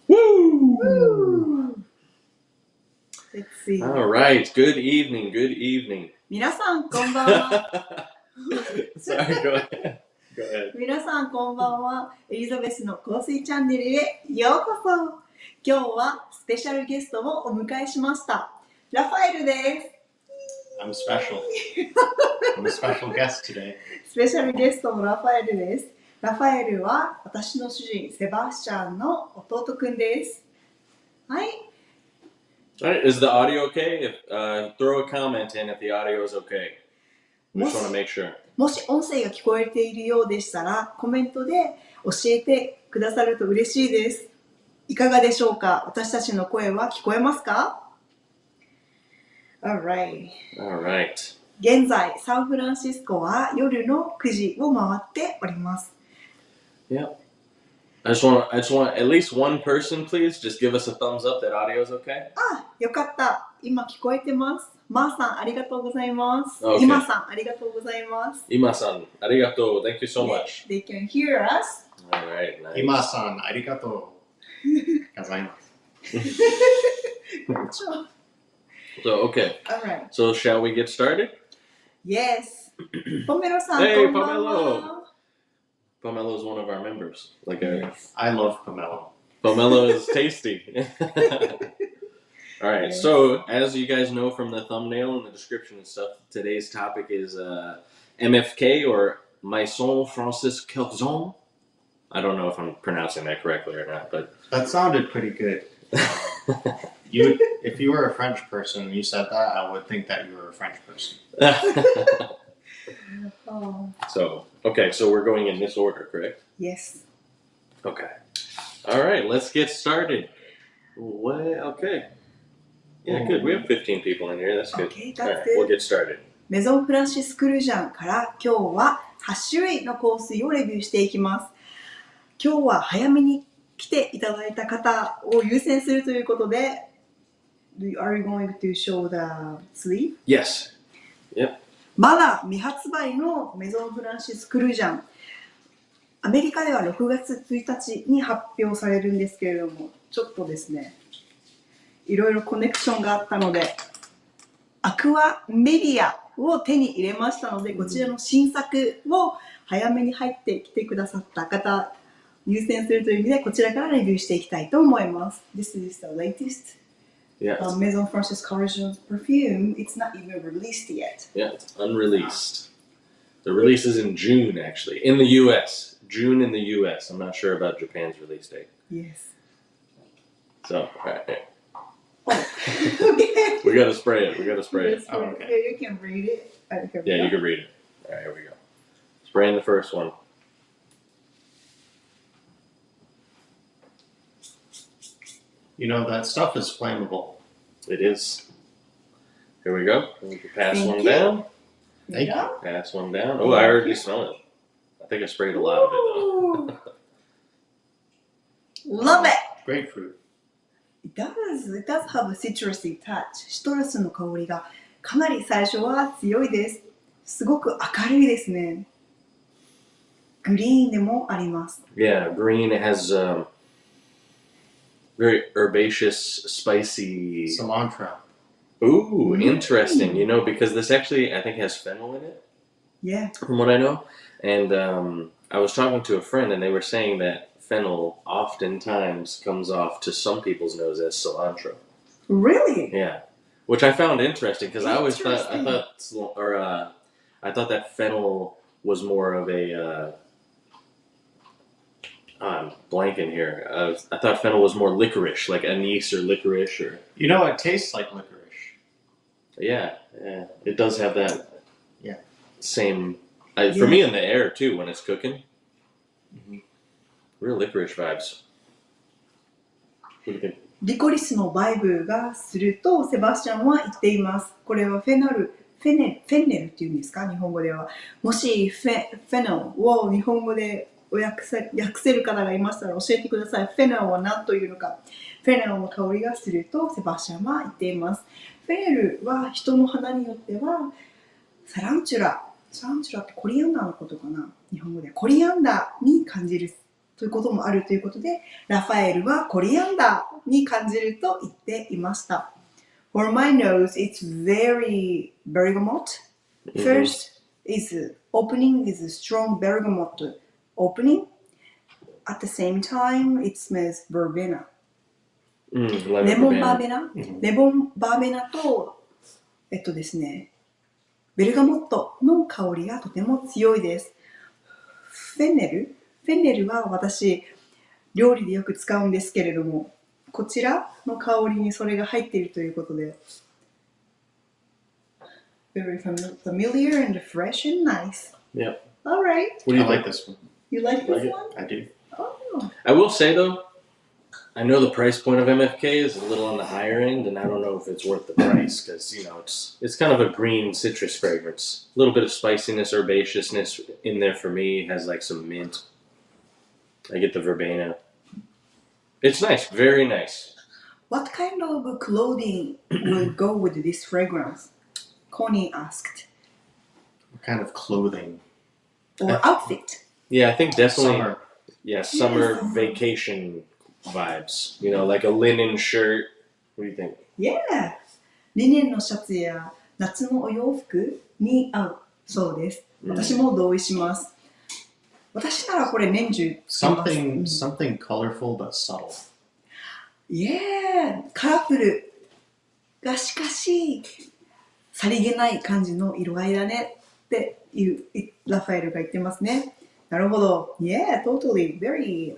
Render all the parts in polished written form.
Woo! Let's see. All right. Good evening. Good evening. 皆さんこんばんは。Sorry, go ahead. Go ahead. 皆さんこんばんは。エリザベスの香水チャンネルへようこそ。今日はスペシャルゲストをお迎えしました。ラファエルです。I'm special. I'm a special guest today. スペシャルゲストのラファエルです。ラファエルは私の主人セバスチャンの弟くんです。はい。All right. Is the audio okay? Throw a comment in if the audio is okay. We just want to make sure. もし音声が聞こえているようでしたらコメントで教えてくださると嬉しいです。いかがでしょうか？私たちの声は聞こえますか？ Alright. Alright. 現在、サンフランシスコは夜の9時を回っております。Yeah. I just want at least one person, please, just give us a thumbs up that audio is okay. あ、よかった。今聞こえてます。マーさん、ありがとうございます。Okay. 今さん、ありがとうございます。Ima-san, arigato. Thank you so much. They can hear us. Alright, nice. 今さん、ありがとうございます。So, okay. Alright. So, shall we get started? Yes. ポメロさん、Hey, こんばんは。Pomelo is one of our members. I love pomelo. Pomelo is tasty. All right. Yes. So, as you guys know from the thumbnail and the description and stuff, today's topic is MFK or Mezoon Flansisque Culture. I don't know if I'm pronouncing that correctly or not, but That sounded pretty good. If you were a French person and you said that, I would think that you were a French person. Oh. So we're going in this order, correct? Yes. Okay. All right, let's get started. Okay. Yeah, good. We have 15 people in here. That's good. Okay, All that's right, good. we'll get started. メゾンフランシスクルジャンから今日は8種類の香水をレビューしていきます。今日は早めに来ていただいた方を優先するということで、Are you going to show the sleeve? Yes. Yep. まだ未発売のメゾンフランシスクルジャン。アメリカでは6月1日に発表されるんですけれども、ちょっとですね、いろいろコネクションがあったので、アクアメディアを手に入れましたので、こちらの新作を早めに入ってきてくださった方、優先するという意味で、こちらからレビューしていきたいと思います。This is the latest Yeah. Maison Francis Collagen's perfume. It's not even released yet. Yeah, it's unreleased. The release is in June, actually, in the U.S. June in the U.S. I'm not sure about Japan's release date. Yes. So, all right. Okay. We gotta spray it. Oh, okay. Yeah, you can read it. Yeah, you can read it. All right, here we go. Spraying the first one. You know, that stuff is flammable. It is. Here we go. We can pass Thank one you. down. Thank you. Pass one down. Oh, I already smell it. I think I sprayed a lot of it, though. Love it! Grapefruit. It does have a citrusy touch. シトラスの香りがかなり最初は強いです。すごく明るいですね。グリーンでもあります。 Yeah, green. It has very herbaceous, spicy. Cilantro. Ooh, interesting. You know, because this actually, I think, has fennel in it, Yeah. from what I know. And I was talking to a friend, and they were saying that fennel oftentimes comes off to some people's nose as cilantro. Really? Yeah, which I found interesting because I always Interesting. I thought that fennel was more of a. I'm blanking here. I thought fennel was more licorice, like anise or licorice, or You know, it tastes like licorice. yeah, it does have that. Yeah. Same. For me, in the air too when it's cooking. Mhm. Real licorice vibes. What do you think? リコリスのバイブがするとセバスチャンは言っています。これはフェネルっていうんですか、日本語では。もしフェネルを日本語で訳せる方がいましたら教えてください。フェネルは何というのか。フェネルの香りがするとセバスチャンは言っています。フェネルは人の鼻によってはサランチュラ、サンチュラってコリアンダーのことかな。日本語でコリアンダーに感じるということもあるということで、ラファエルはコリアンダーに感じると言っていました。For my nose, it's very bergamot. First is opening is a strong bergamot opening. At the same time, it smells verbena. レモンバーベナ、レモンバーベナとですね、ベルガモットの香りがとても強いです。フェンネルは私料理でよく使うんですけれども、こちらの香りにそれが入っているということで、very familiar and fresh and nice. Yep. All right. What do you I like this one. You like this it? one? I do. Oh. I will say though, I know the price point of MFK is a little on the higher end, and I don't know if it's worth the price because it's kind of a green citrus fragrance. A little bit of spiciness, herbaceousness in there for me. It has like some mint. I get the verbena. It's nice, very nice. What kind of clothing will go with this fragrance? Connie asked. What kind of clothing? Or outfit? Yeah, I think definitely. Summer. Yeah, summer vacation vibes. Like a linen shirt. What do you think? Yeah. リネンのシャツや夏のお洋服に合うそうです。私も同意します。私ならこれ年中つけます。Something colorful but subtle. Yeah. カラフルがしかしさりげない感じの色合いだねっていうラファエルが言ってますね。なるほど。Yeah, totally. Very,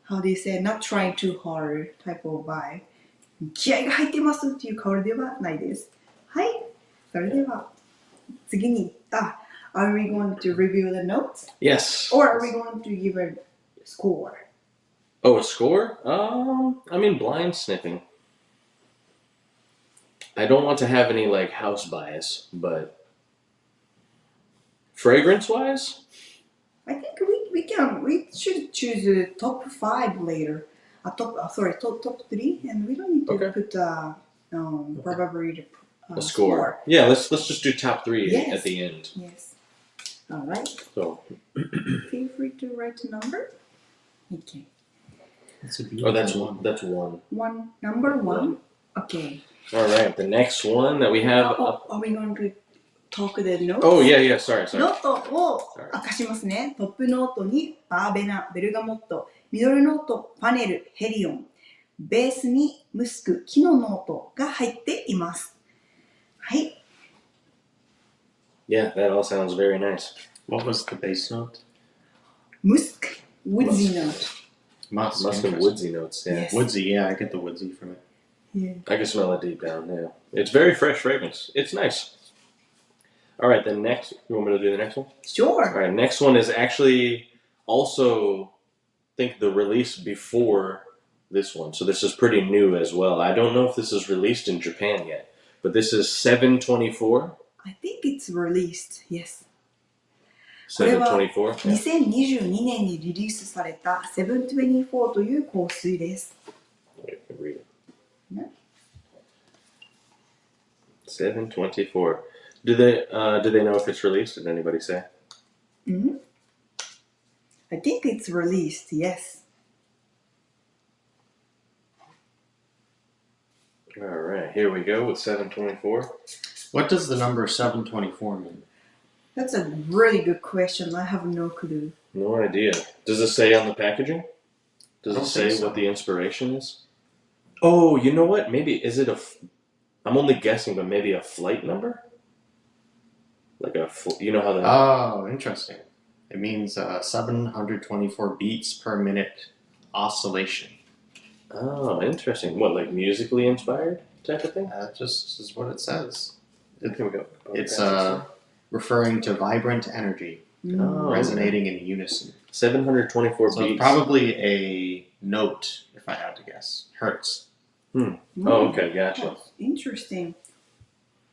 how do you say, not trying too hard type of vibe. 気合が入ってますっていう香りではないです。はい。それでは次に、Are we going to review the notes? Yes. Or are we going to give a score? Oh, a score? I mean, blind sniffing. I don't want to have any like house bias, but fragrance-wise, I think we should choose a top 5 later. Top 3, and we don't need to put probably a score. Yeah, let's just do top 3 at the end. Yes. All right. So, feel free to write a number. Okay. That's one. That's one. Number one. Okay. All right. The next one that we have. Are we going to talk the notes? Oh yeah. Sorry. ノートを明かしますね。トップノートにバーベナ、ベルガモット、ミドルノート、ファネル、ヘリオン、ベースにムスク、木のノートが入っています。はい。Yeah, that all sounds very nice. What was the base note? Musk, woodsy note. Musk and woodsy notes. Yeah. Yes. Woodsy, yeah, I get the woodsy from it. Yeah. I can smell it deep down. Yeah, it's very fresh fragrance. It's nice. All right, the next. You want me to do the next one? Sure. All right, next one is actually also, I think, the release before this one. So this is pretty new as well. I don't know if this is released in Japan yet, but this is 724. I think it's released. Yes. 724. 2022年にリリースされた724という香水です。Wait, I can read it. No? 724. Do they know if it's released? Did anybody say? Mm-hmm. I think it's released. Yes. All right, here we go with 724. What does the number 724 mean? That's a really good question. I have no clue. No idea. Does it say on the packaging? Does I it don't say think so. what the inspiration is? Oh, you know what? Maybe, is it I'm only guessing, but maybe a flight number? Like you know how the... Oh, interesting. It means 724 beats per minute oscillation. Oh, interesting. What, like musically inspired type of thing? That just is what it says. Here we go. It's referring to vibrant energy, resonating in unison. 724 So beats. it's probably a note, if I had to guess. Hertz. Oh, okay, gotcha. Interesting.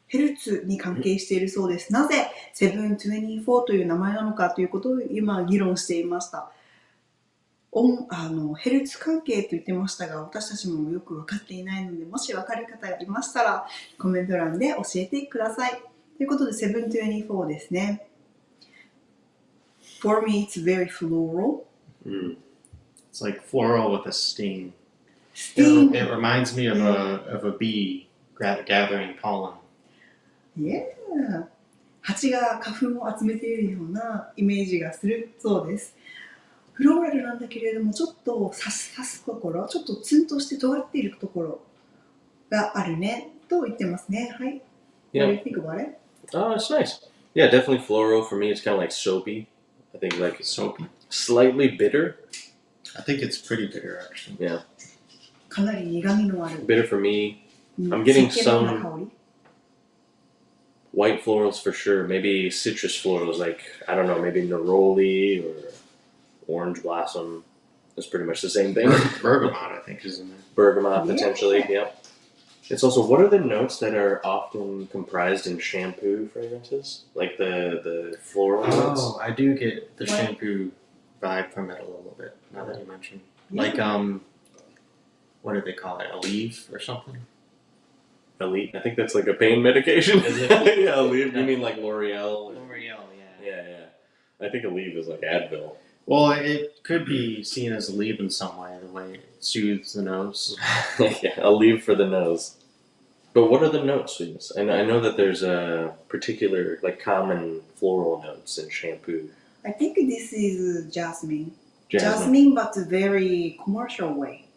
ヘルツに関係しているそうです。なぜ724という名前なのかということを今議論していました。ヘルツ関係と言ってましたが、私たちもよく分かっていないので、もし分かる方がいましたらコメント欄で教えてください。ということで724ですね。For me, it's very floral. It's like floral with a sting. Sting. It reminds me of a bee gathering pollen. Yeah. 蜂が花粉を集めているようなイメージがするそうです。フローラルなんだけれども、ちょっと刺すところ、ちょっとツンとして尖っているところがあるねと言ってますね。はい。Yeah. What do you think about it? It's nice. Yeah, definitely floral. For me, it's kind of like soapy. I think like Soapy. Slightly bitter. I think it's pretty bitter, actually. Yeah. かなり苦味のある。 Bitter for me. I'm getting 湿気のような some 香り。 white florals for sure. Maybe citrus florals, like, I don't know, maybe neroli or orange blossom. That's pretty much the same thing. Bergamot, I think, is in there. Bergamot, Yeah. potentially, yep. It's also, what are the notes that are often comprised in shampoo fragrances? Like the floral notes? Oh, I do get the What? shampoo vibe from it a little bit, now that you mention. Yeah. Like, what do they call it? Aleve or something? Elite. I think that's like a pain medication. Is it? Yeah, Aleve. You mean like L'Oreal? L'Oreal, Yeah, yeah. I think Aleve is like Advil. Well, it could be seen as Aleve in some way, the way it soothes the nose. Yeah, Aleve for the nose. But what are the notes? And I know that there's a particular, like, common floral notes in shampoo. I think this is jasmine. Jasmine. But very commercial way.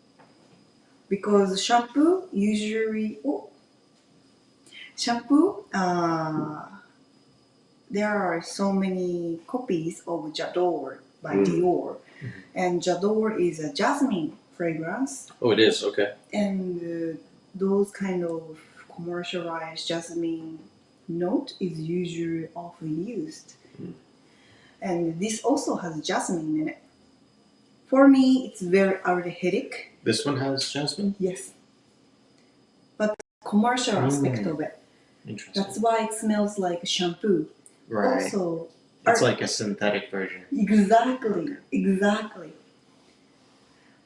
Because shampoo usually, there are so many copies of J'adore by Dior. And J'adore is a jasmine fragrance. Oh, it is? Okay. And those kind of commercialized jasmine note is usually often used. And this also has jasmine in it. For me, it's very aldehydic. This one has jasmine? Yes. But commercial aspect of it. Interesting. That's why it smells like shampoo. Right. Also, It's like a synthetic version. Exactly.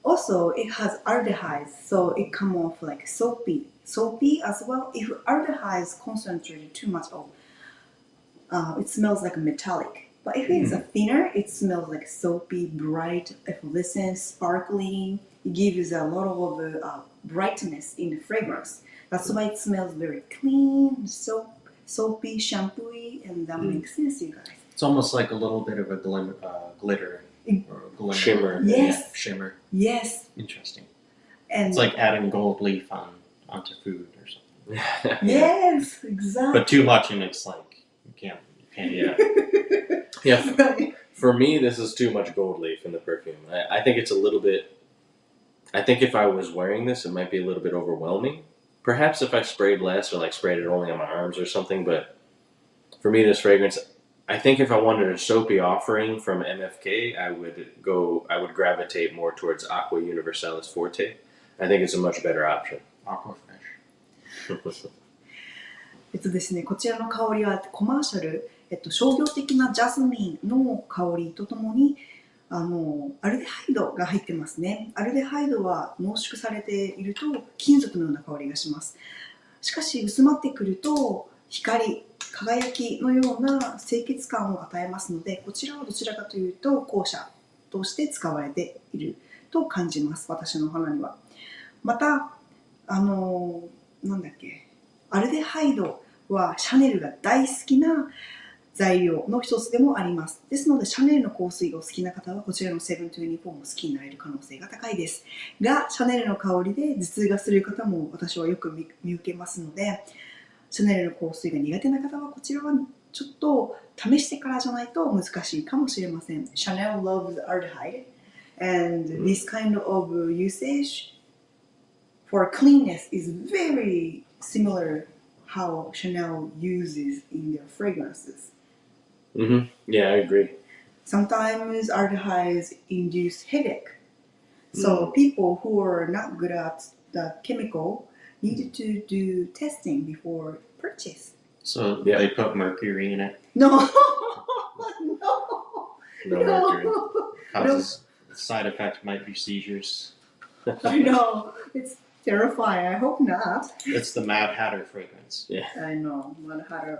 Also, it has aldehydes, so it comes off like soapy as well. If aldehydes concentrated too much of, it smells like metallic. But if it's a thinner, it smells like soapy, bright, effervescent, sparkling. It gives a lot of brightness in the fragrance. That's why it smells very clean, soapy, shampooy, and that makes sense, you guys. It's almost like a little bit of a glitter. Or a glimmer. Shimmer. Yes. Yeah, shimmer. Yes. Interesting. And It's like adding gold leaf onto food or something. yes, exactly. But too much and it's like, you can't. Yeah. Yeah. Right. For me, this is too much gold leaf in the perfume. I think it's a little bit... I think if I was wearing this, it might be a little bit overwhelming. Perhaps if I sprayed less or like sprayed it only on my arms or something, but for me, this fragrance... I think if I wanted a soapy offering from MFK, I would gravitate more towards Aqua Universalis Forte. I think it's a much better option. Aquafresh. ですね、こちらの香りはコマーシャル、商業的なジャスミンの香りとともにアルデハイドが入ってますね。アルデハイドは濃縮されていると金属のような香りがします。しかし薄まってくると光、輝きのような清潔感を与えますので、こちらはどちらかというと後者として使われていると感じます、私の鼻には。またなんだっけ、アルデハイドはシャネルが大好きな材料の一つでもあります。ですのでシャネルの香水がお好きな方はこちらの724も好きになれる可能性が高いです。がシャネルの香りで頭痛がする方も私はよく見受けますので、シャネルの香水が苦手な方はこちらはちょっと試してからじゃないと難しいかもしれません。Chanel loves aldehyde and this kind of usage for cleanness is very similar how Chanel uses in their fragrances. Yeah, I agree. Sometimes aldehydes induce headache. So people who are not good at the chemical need to do testing before purchase. So they put mercury in it. No, No mercury. Causes side effect might be seizures. I know. It's terrifying. I hope not. It's the Mad Hatter fragrance. I know, Mad Hatter.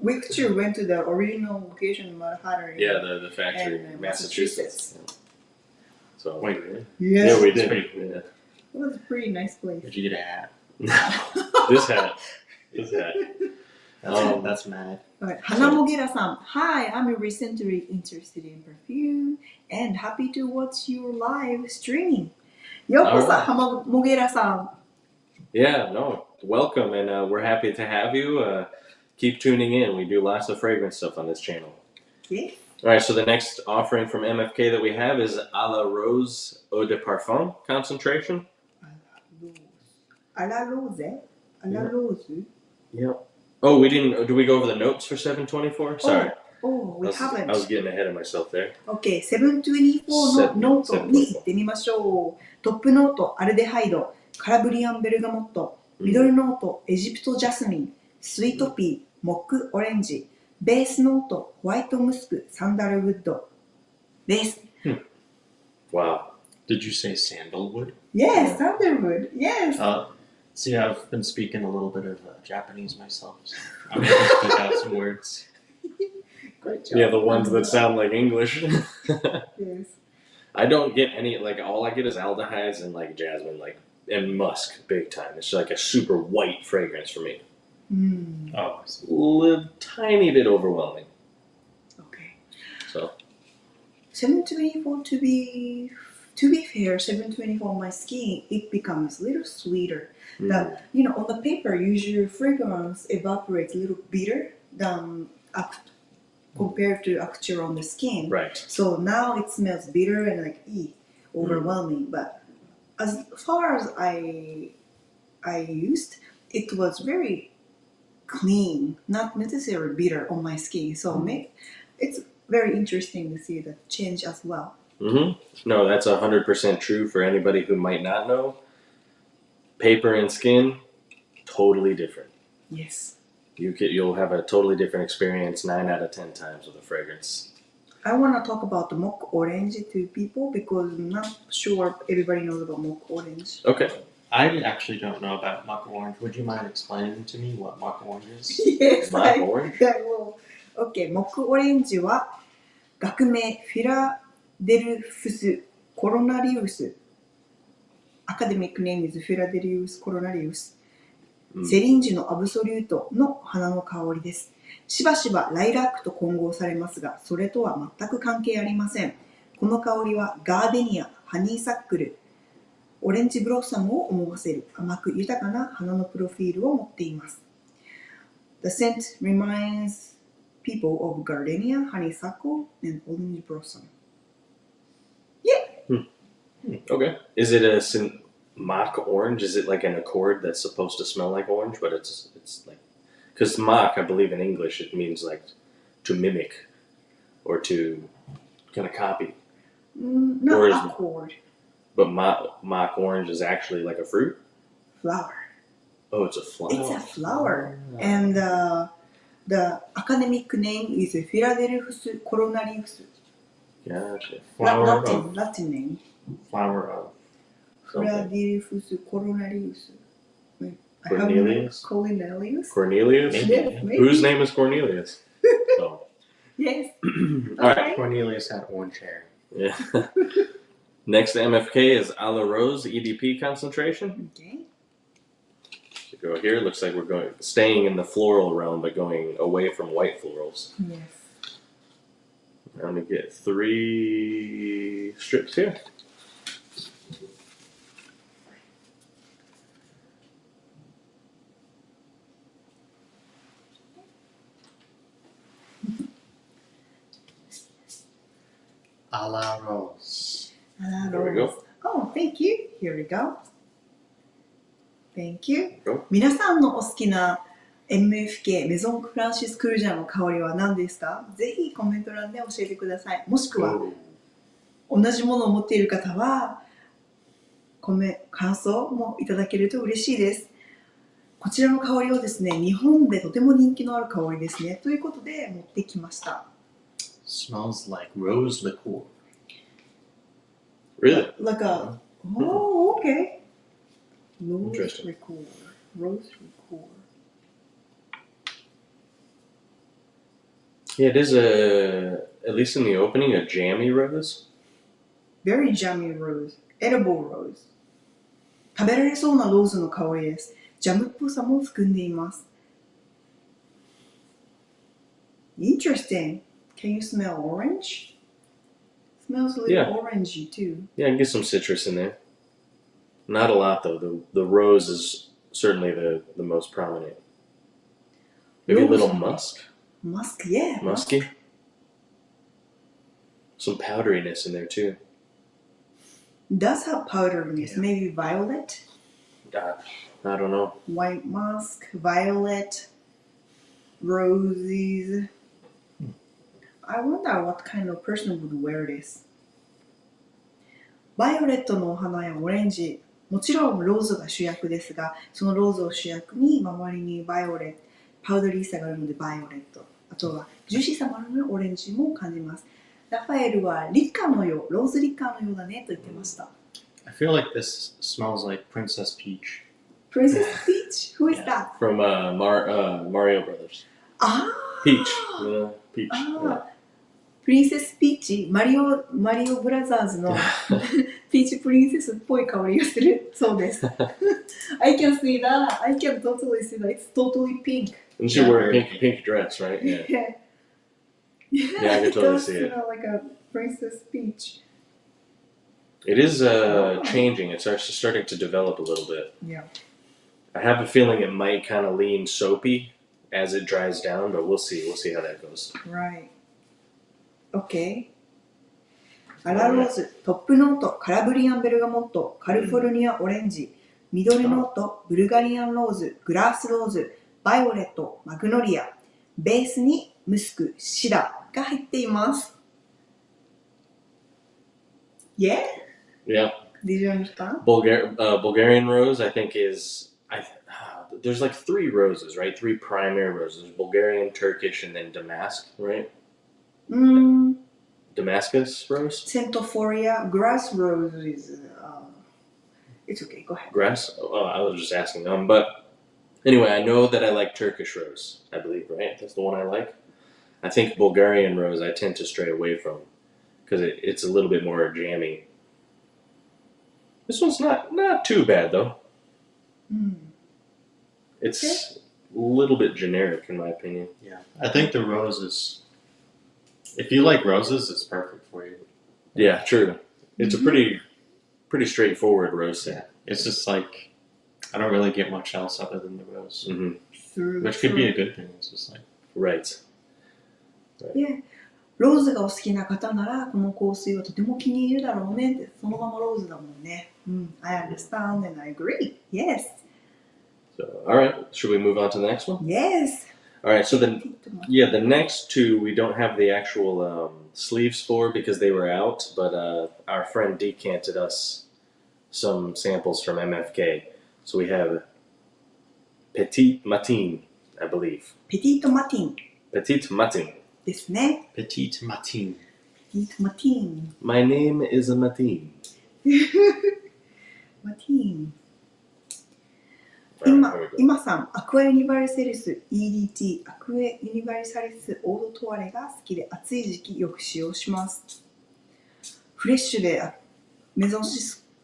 We actually went to the original location, Mad Hatter. Yeah, the factory in in Massachusetts. Yeah. So Wait, really? Yes. yeah, we It's did. pretty cool. Yeah. It was a pretty nice place. Did you get a hat? This hat. This hat. That's mad. Alright, Hanamogera-san. Hi, I'm recently interested in perfume and happy to watch your live streaming. ようこそ、Alright. Hanamogera-san. Yeah, no, welcome, and we're happy to have you. Keep tuning in. We do lots of fragrance stuff on this channel. Yes. All right, so the next offering from MFK that we have is A la Rose Eau de Parfum concentration. A la rose? A la rose? Yep. Oh, we didn't. Do we go over the notes for 724? Sorry. Oh, we haven't. I was getting ahead of myself there. OK、724のノートに行ってみましょう。トップノート、アルデハイド、カラブリアンベルガモット、ミドルノート、エジプトジャスミン、スイートピー、モックオレンジ、ベースノート、ホワイトムスク、サンダルウッドです。Wow. Did you say sandalwood? Yes, sandalwood. Yes. See, I've been speaking a little bit of Japanese myself, so I'm able to pick out some words. Great job. Yeah, the ones that sound like English. Yes. I don't get any, like, all I get is aldehydes and, like, jasmine, like, and musk, big time. It's like a super white fragrance for me. Oh, Tiny bit overwhelming. Okay. So. 724 to be fair, 724 on my skin, it becomes a little sweeter. That, you know, on the paper, usually fragrance evaporates a little bitter than compared to actual on the skin. Right. So now it smells bitter and like overwhelming. But as far as I used, it was very clean, not necessarily bitter on my skin. So it's very interesting to see the change as well. No, that's 100% true for anybody who might not know. Paper and skin, totally different. Yes. You'll have a totally different experience 9 out of 10 times with a fragrance. I want to talk about the mock orange to people because I'm not sure everybody knows about mock orange. Okay. I actually don't know about mock orange. Would you mind explaining to me what mock orange is? Yes, Mock orange? I will. Okay, モックオレンジは学名フィラデルフス・コロナリウス。アカデミックネームズフィラデリウス・コロナリウス。セリンジのアブソリュートの花の香りです。しばしばライラックと混合されますが、それとは全く関係ありません。この香りはガーデニア、ハニーサックル、オレンジブロッサムを思わせる甘く豊かな花のプロフィールを持っています。The scent reminds people of gardenia, honeysuckle, and orange blossom. Yeah. Okay. Is it a mock orange? Is it like an accord that's supposed to smell like orange, but it's like, because mock, I believe in English, it means like to mimic or to kind of copy. Not accord. But mock orange is actually like a fruit? Flower. Oh, it's a flower. It's a flower. And the academic name is Philadelphus coronarius. Gotcha. Latin name. Flower of Philadelphus coronarius. Cornelius? Cornelius? Cornelius? Yes, maybe. Whose name is Cornelius? So. Yes. All right. Cornelius had orange hair. Yeah. Next MFK is A la Rose EDP concentration. Okay. So go here. Looks like we're staying in the floral realm, but going away from white florals. Yes. I'm going to get 3 strips here. A la Rose. There we go. Oh, thank you. Here we go. Thank you. Go. 皆さんのお好きな MFK メゾンフランシスクルジャンの香りは何ですか？ぜひコメント欄で教えてください。もしくは同じものを持っている方は感想もいただけると嬉しいです。こちらの香りはですね、日本でとても人気のある香りですね。ということで持ってきました。Smells like rose liqueur. Really? Like a... Oh, okay. Rose Interesting. record. Rose record. Yeah, it is at least in the opening, a jammy rose. Very jammy rose. Edible rose. 食べられそうなローズの香りです。ジャムっぽさも含んでいます。Interesting. Can you smell orange? Smells a little Yeah. orangey too. Yeah, I can get some citrus in there. Not a lot though. The rose is certainly the most prominent. Maybe a little Rose. musk, Musk, yeah. musky. Some powderiness in there too. Does have powderiness. Yeah. Maybe violet. I don't know. White musk, violet, roses. I wonder what kind of person would wear this. バイオレットのお花やオレンジ、もちろんローズが主役ですが、そのローズを主役に周りにバイオレット、パウダリーさがあるのでバイオレット、あとはジューシーさもあるのでオレンジも感じます。ラファエルはリカのよう、ローズリカのようだねと言ってました。I feel like this smells like Princess Peach. Princess Peach? Who is Yeah. that? From Mario Brothers. あ Peach. Peach. あ、プリンセスピーチ、マリオブラザーズのピーチプリンセスっぽい香りがするそうです。I can see that. I can totally see that. It's totally pink. And she wore a pink dress, right? Yeah. Yeah, I can totally does see it. smell like a Princess Peach. It is changing. It's actually starting to develop a little bit. Yeah. I have a feeling it might kind of lean soapy as it dries down, but we'll see. We'll see how that goes. Right. Okay. アラローズ、トップノート、カラブリアンベルガモット、カリフォルニアオレンジ、緑ノート、ブルガリアンローズ、グラースローズ、バイオレット、マグノリア、ベースにムスク、シダが入っています。Yeah? Yeah. Did you understand? Bulgarian rose, I think, is there's like 3 roses, right? 3 primary roses: Bulgarian, Turkish, and then Damask, right? Damascus rose. Centophoria, grass rose is. It's okay. Go ahead. Grass. Oh, I was just asking. But anyway, I know that I like Turkish rose. I believe, right? That's the one I like. I think Bulgarian rose I tend to stray away from because it's a little bit more jammy. This one's not too bad though. It's a little bit generic in my opinion. Yeah, I think the rose is. If you like roses, it's perfect for you. Yeah, true. It's a pretty straightforward rose scent. Yeah, it's just like I don't really get much else other than the rose, Mm-hmm. which could be a good thing. It's just like Right. Yeah. ローズがお好きな方ならこの香水はとても気に入るだろうねってそのままローズだもんね。I understand and I agree. Yes. So, all right. Should we move on to the next one? Yes. All right. So the next 2 we don't have the actual sleeves for because they were out, but our friend decanted us some samples from MFK. So we have Petite Matin, I believe. ペティートマティン Petite Matin. ですね。 petite matin. ペティートマティン。 My name is a Matin. マティン。 All right, here we go. 今さん、アクアユニバーサリス EDT、アクアユニバーサリスオードトワレが好きで暑い時期よく使用します。フレッシュでメゾン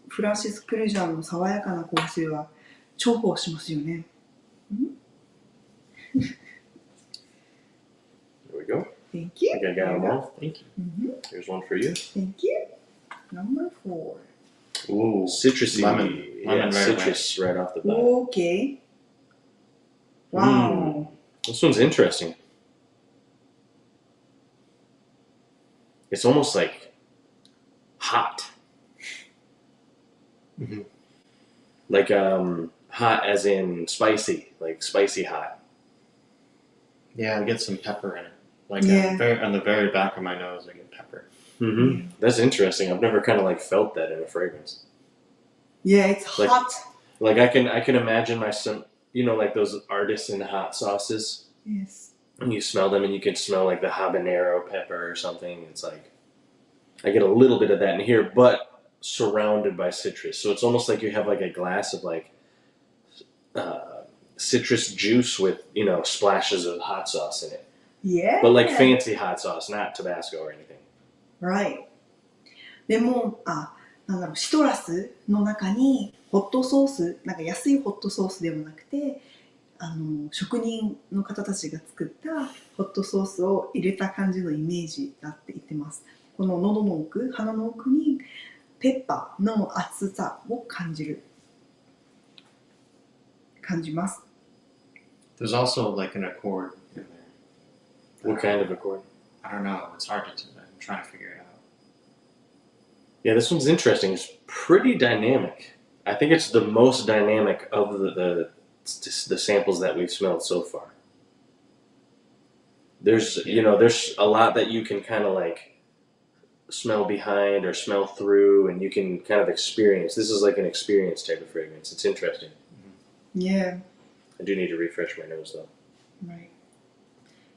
フランシスクルジャンの爽やかな香水は重宝しますよね。There we go. Thank you. I think I got them all. Thank you. Here's one for you. Thank you. Number 4. Ooh, Citrusy. Lemon Yeah, right citrus right off the bat. Okay. Wow. This one's interesting. It's almost like hot. Mm-hmm. Like hot as in spicy, like spicy hot. Yeah, I get some pepper in it. Like Yeah. on the very back of my nose, I get pepper. Mm-hmm. That's interesting. I've never kind of like felt that in a fragrance. Yeah, it's Like- hot. Like I can imagine like those artists in hot sauces. Yes. And you smell them and you can smell like the habanero pepper or something. It's like I get a little bit of that in here, but surrounded by citrus. So it's almost like you have like a glass of like citrus juice with, splashes of hot sauce in it. Yeah. But like fancy hot sauce, not Tabasco or anything. Right. でも、シトラスの中にホットソース、なんか安いホットソースでもなくて、職人の方たちが作ったホットソースを入れた感じのイメージだって言ってます。この喉の奥、鼻の奥にペッパーの熱さを感じます。There's also like an accord in there. What kind of accord? I don't know. It's hard to. I'm trying to figure it out. Yeah, this one's interesting. It's pretty dynamic. I think it's the most dynamic of the samples that we've smelled so far. There's a lot that you can kind of like smell behind or smell through, and you can kind of experience. This is like an experience type of fragrance. It's interesting. Yeah. I do need to refresh my nose though. Right.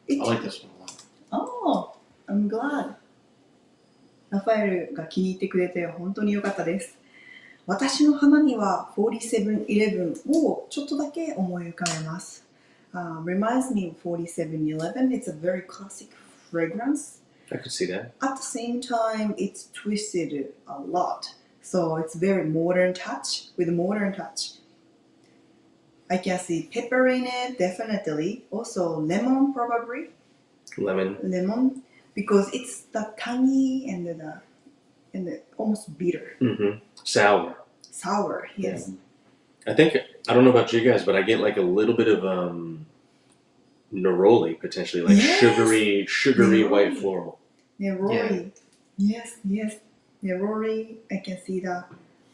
I like this one a lot. Oh, I'm glad. ラファエルが気に入ってくれて本当に良かったです。私の鼻には4711をちょっとだけ思い浮かべます。Reminds me of 4711. It's a very classic fragrance. I could see that. At the same time, it's twisted a lot. So it's very modern touch. With modern touch, I can see pepper in it, definitely. Also lemon, probably. Lemon, because it's the tangy and the almost bitter. Mm-hmm. Sour, yes. I don't know about you guys, but I get like a little bit of neroli potentially, like Yes. sugary Neroli. white floral. Neroli. Yes. Neroli, I can see that.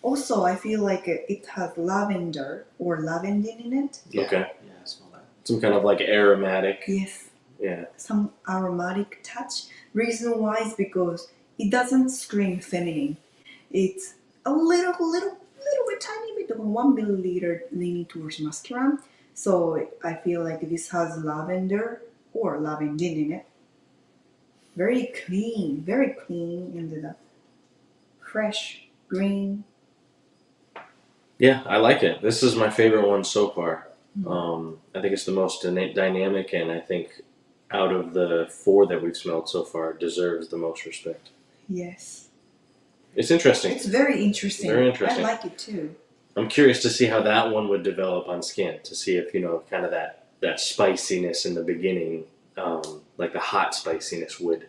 Also, I feel like it has lavender or lavendin in it. Yeah. Okay. Yeah, I smell that. Some kind of like aromatic. Yes. Yeah. Some aromatic touch. Reason why is because it doesn't scream feminine. It's a little bit, tiny bit of 1 milliliter leaning towards masculine. So I feel like this has lavender or lavendin in it. Very clean and fresh, green. Yeah, I like it. This is my favorite one so far. I think it's the most dynamic, and I think out of the 4 that we've smelled so far, deserves the most respect. Yes. It's interesting. It's very interesting. Very interesting. I like it too. I'm curious to see how that one would develop on skin, to see if, kind of that spiciness in the beginning, like the hot spiciness would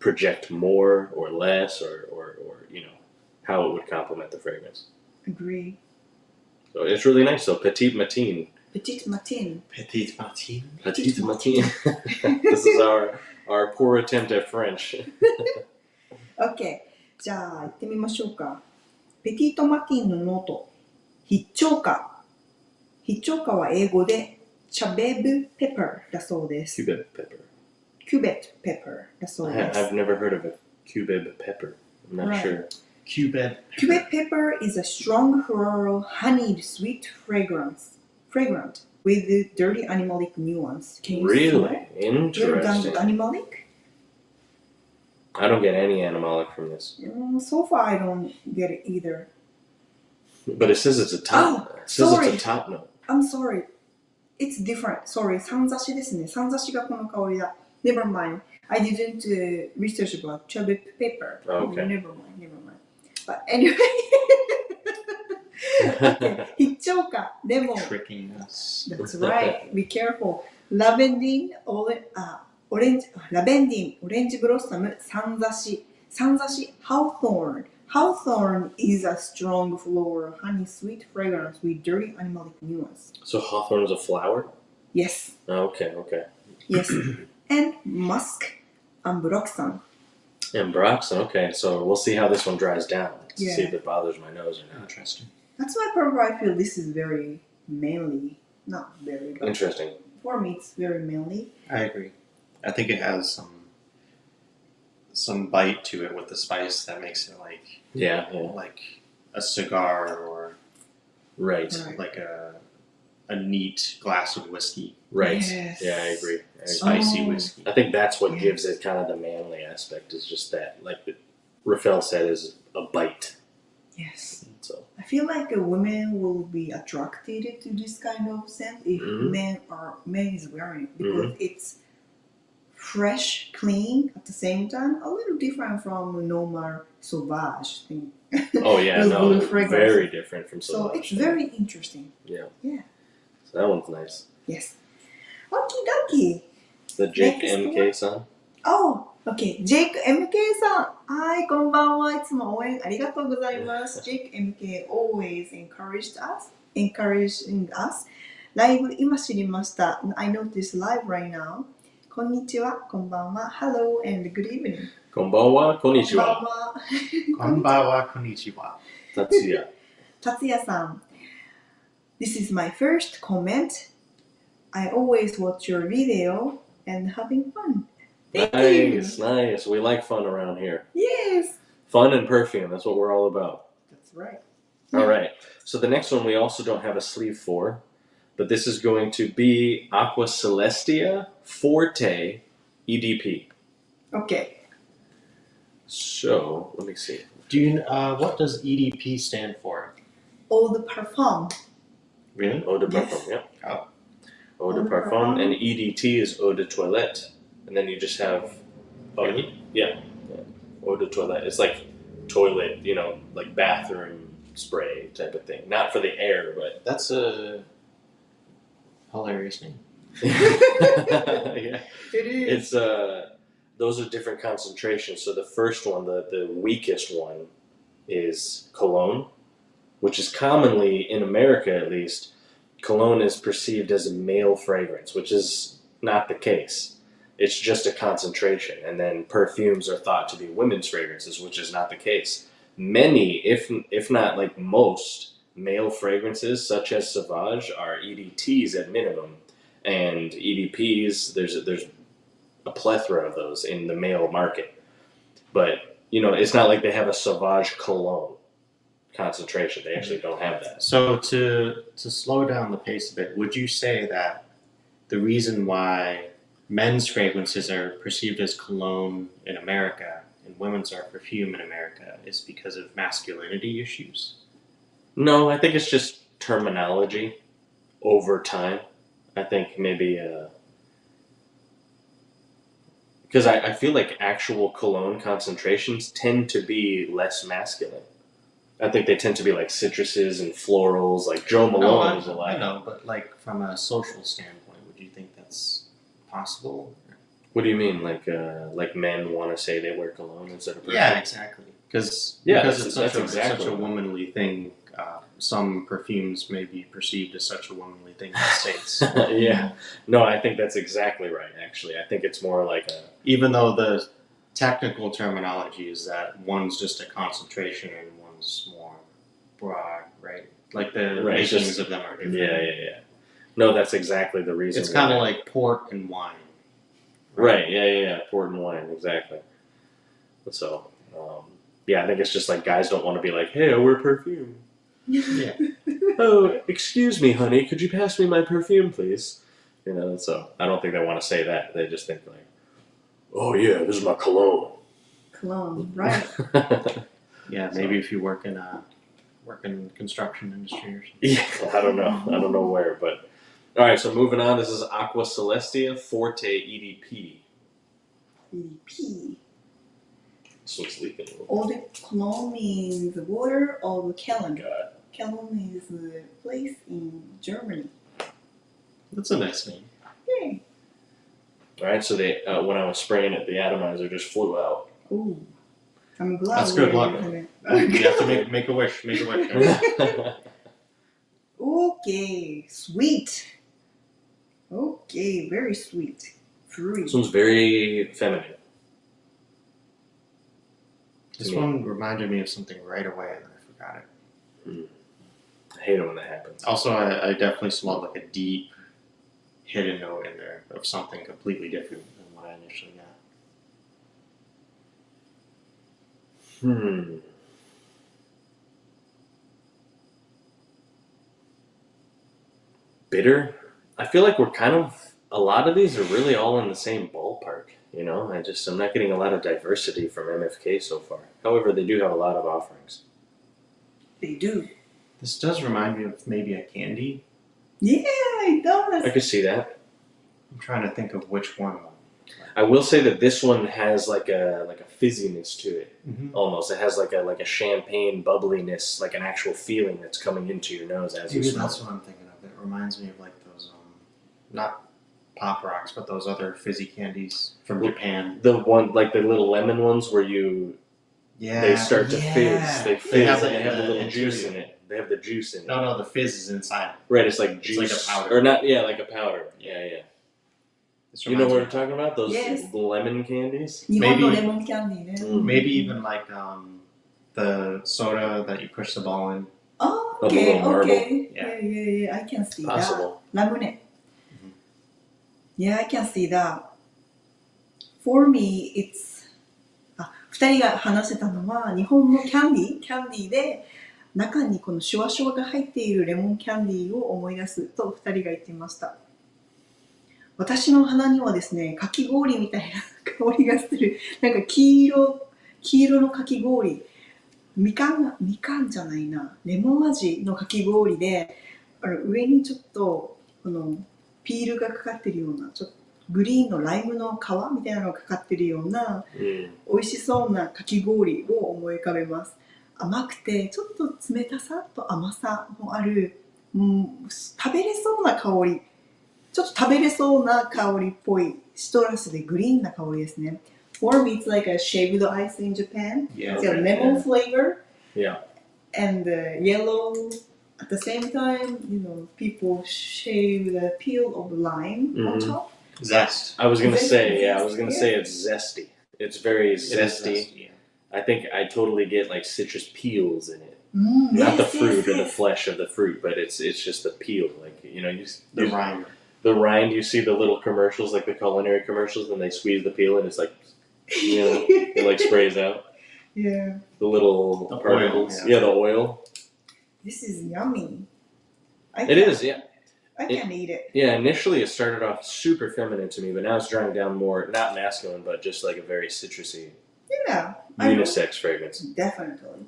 project more or less, or how it would complement the fragrance. Agree. So it's really nice. So Petite Matine. Petite Matine. Petite Martine. Petite Matine. This is our poor attempt at French. OK。じゃあ行ってみましょうか。ペティート・マティンのノート。必聴歌。必聴歌は英語でチャベブ・ペパーだそうです。Cubeb pepper. キュベット・ペパーだそうです。I've never heard of it. Cubeb pepper. I'm not sure. Cubeb. Cubeb pepper is a strong floral, honeyed, sweet fragrant with dirty animalic nuance. Can you Really? smell? Interesting. Animalic? I don't get any animalic from this. So far, I don't get it either. But it says it's a top. It says sorry. it's a top note. I'm sorry. It's different. Sorry. サンザシですね。サンザシがこの香りだ。Never mind. I didn't research about Cubeb pepper. Okay. Never mind. But anyway. Okay. 必聴歌。でも。Tricking us. That's right. Be careful. ラベンディン、オレンジブロッサム、サンザシ、Hawthorn. Hawthorn is a strong floral, honey sweet fragrance with dirty animalic nuance. So hawthorn is a flower? Yes. Okay. Yes. And musk and broxan. And Broxton, okay. So we'll see how this one dries down to Yeah. see if it bothers my nose or not. Interesting. That's why probably I feel this is very manly. Not very, but Interesting. for me it's very manly. I agree. I think it has some bite to it with the spice that makes it Yeah. like a cigar or Right. like a neat glass of whiskey. Right. Yes. Yeah, I agree. Spicy Oh. whiskey. I think that's what Yeah. gives it kind of the manly aspect, is just that, like Rafael said, is a bite. Yes. It's So I feel like women will be attracted to this kind of scent if men is wearing it because it's fresh, clean at the same time, a little different from normal sauvage thing. oh yeah, Those no, blue fragrances. very different from So Sauvage. it's very interesting. Yeah. Yeah. So that one's nice. Yes. Okie dokie. The Jake Next MK son. Oh, okay. Jake MK さん。はい、こんばんは。いつも応援ありがとうございます。Jake MK always encouraging us. ライブ今知りました。I noticed live right now. こんにちは、こんばんは。Hello and good evening. こんばんは、こんにちは。こんばんは、こんにちは。達也。達也さん。This is my first comment. I always watch your video and having fun. Thank Nice, you. nice. We like fun around here. Yes. Fun and perfume, that's what we're all about. That's right. All right. So the next one we also don't have a sleeve for, but this is going to be Aqua Celestia Forte EDP. Okay. So, let me see. Do you? What does EDP stand for? Eau de parfum. Really? Eau de Yes. Parfum, yeah. Oh. Eau de Parfum, and EDT is Eau de Toilette. And then you just have... Oh, Really? yeah. Eau de Toilette. It's like toilet, you know, like bathroom spray type of thing. Not for the air, but... That's a hilarious name. yeah. It is. It's those are different concentrations. So the first one, the weakest one, is cologne, which is commonly in America at least, cologne is perceived as a male fragrance, which is not the case. It's just a concentration, and then perfumes are thought to be women's fragrances, which is not the case. Many, if not like most, male fragrances such as Sauvage are EDTs at minimum, and EDPs there's a plethora of those in the male market. But you know, it's not like they have a Sauvage cologne concentration. They actually don't have that. So to slow down the pace a bit, would you say that the reason why men's fragrances are perceived as cologne in America and women's are perfume in America is because of masculinity issues? No, I think it's just terminology over time. I think maybe because I feel like actual cologne concentrations tend to be less masculine. I think they tend to be like citruses and florals, like Joe Malone is a lot. I know, but like from a social standpoint, would you think that's possible? What do you mean? Like men want to say they wear cologne instead of perfume? Yeah, exactly. Because it's such a womanly thing. Some perfumes may be perceived as such a womanly thing in the States. Yeah. No, I think that's exactly right, actually. I think it's more like a... Even though the technical terminology is that one's just a concentration and one's more broad, right? Like the Right, it's makings just- of them are different. Yeah. No, that's exactly the reason. It's kind why. of like port and wine. Right, yeah. Port and wine, exactly. So, yeah, I think it's just like guys don't want to be like, hey, I wear perfume. Yeah. Oh, excuse me, honey, could you pass me my perfume, please? You know, so I don't think they want to say that. They just think like, oh yeah, this is my cologne. Cologne, right. Yeah, maybe if you work in construction industry or something. Yeah, I don't know where, but all right. So moving on, this is Aqua Celestia Forte EDP. EDP. This one's leaking a little. Eau de cologne means water of Cologne. God. Cologne is a place in Germany. That's a nice name. Yay. All right, so they when I was spraying it, the atomizer just flew out. Ooh. I'm glad That's good luck. using You have to make a wish. Make a wish. it. Okay, sweet. Okay, very sweet. Fruit. This one's very feminine. This one reminded me of something right away and I forgot it. I hate it when that happens. Also, I definitely smelled like a deep hidden note in there of something completely different than what I initially got. Bitter? I feel like we're kind of, a lot of these are really all in the same ballpark, you know? I'm not getting a lot of diversity from MFK so far. However, they do have a lot of offerings. they do. This does remind me of maybe a candy. Yeah, it does. I could see that. I'm trying to think of which one. I will say that this one has like a fizziness to it. Mm-hmm. Almost, it has like a champagne bubbliness, like an actual feeling that's coming into your nose as you Maybe smell. that's what I'm thinking of. It reminds me of like those, not Pop Rocks, but those other fizzy candies from Japan. The one, like the little lemon ones, where they start to fizz. They fizz. They have the little the juice in it. They have the juice in it. No, the fizz is inside. Right, it's like juice. It's like a powder. Or not, yeah, like a powder. Yeah. This You know what reminds we're talking about? Those Yes. lemon candies? 日本のレモンキャンディーね。Mm. Maybe even like the soda that you push the ball in. Oh, Of a okay, little marble. okay. Yeah. Yeah, I can see that. Possible. ラムネ。Mhm. Yeah, I can see that. For me, it's 二人が話してたのは日本のキャンディーで中にこのシュワシュワが入っているレモンキャンディーを思い出すと二人が言っていました。私の鼻にはですね、かき氷みたいな香りがする。なんか黄色のかき氷。みかんじゃないな。レモン味のかき氷で、上にちょっとこのピールがかかってるような、ちょっとグリーンのライムの皮みたいなのがかかってるような、美味しそうなかき氷を思い浮かべます。甘くてちょっと冷たさと甘さもある、食べれそうな香り。ちょっと食べれそうな香りっぽいシトラスでグリーンな香りですね。For me, it's like a shaved ice in Japan. Yeah. It's a lemon flavor. Yeah. And yellow. At the same time, people shave the peel of lime on top. Zest. I was gonna Zesty, say, yes. say it's zesty. It's very It is zesty. zesty, yeah. I think I totally get like citrus peels in it. Mm, Not the yes, fruit or the yes. flesh of the fruit, but it's just the peel. Like The rind. the rind. You see the little commercials, like the culinary commercials, and they squeeze the peel, and it's like, it like sprays out Yeah. the little The oil, particles. yeah. The oil. This is yummy. It is, yeah. I can eat it. Yeah, initially it started off super feminine to me, but now it's drawing down more, not masculine, but just like a very citrusy, Yeah. unisex fragrance. Definitely.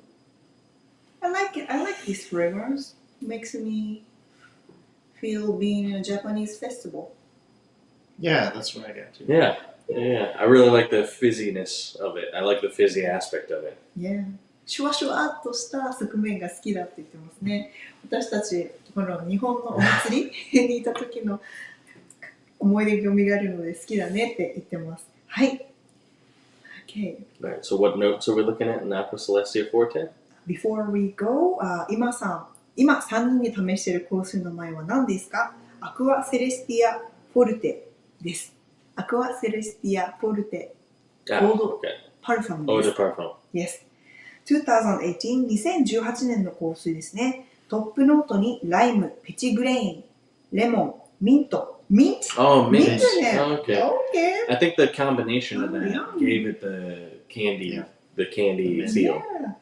I like it. I like these flavors. Makes me feel being in a Japanese festival. Yeah, that's what I get too. Yeah. I really like the fizziness of it. I like the fizzy aspect of it. Yeah. シュワシュワっとした側面が好きだって言ってますね。私たちこの日本のお祭りにいた時の思い出が蘇るので好きだねって言ってます。はい。Okay. Right. So what notes are we looking at in Aqua Celestia Forte? Before we go, 今3人で試している香水の名前は何ですか？アクアセレスティアフォルテです。アクアセレスティアフォルテ Okay. パルファム Eau で de す。 Parfum. Yes. 2018年の香水ですね。トップノートにライム、ペチグレイン、レモン、ミント。ミント Oh, mint. Mint in it. Okay. Okay. I think the combination of that yum. gave it the candy, Yeah. the candy Yeah. feel. Yeah.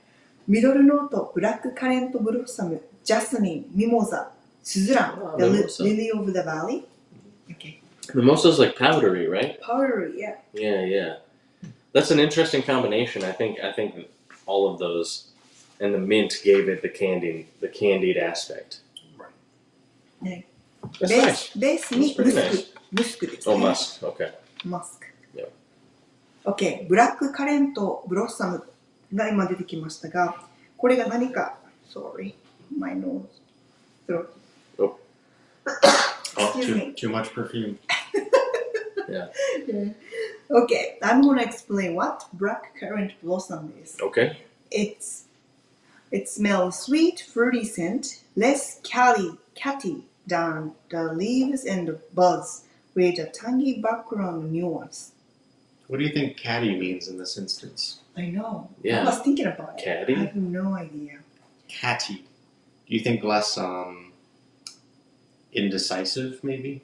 ミドルノート、ブラックカレントブロッサム、ジャスミン、ミモザ、スズラン、Oh, the mimosa. lily of the valley. Okay. Mimosa's like powdery, right? Powdery, yeah. Yeah. That's an interesting combination. I think all of those and the mint gave it the candied aspect. Yeah. That's ベー nice. ス、ベース That's に pretty ムス nice. ク、ムスクですね。 Oh, musk. Okay. マスク。Yeah. OK、ブラックカレントブロッサムが今出てきましたが、これが何か、sorry, my nose, throat. Oh. Excuse me. Too much perfume. Yeah. OK, I'm going to explain what black currant blossom is. Okay. It smells sweet, fruity scent, less catty than the leaves and buds, with a tangy background nuance. What do you think caddy means in this instance? I know. Yeah. I was thinking about it. Caddy? I have no idea. Catty. Do you think less indecisive, maybe?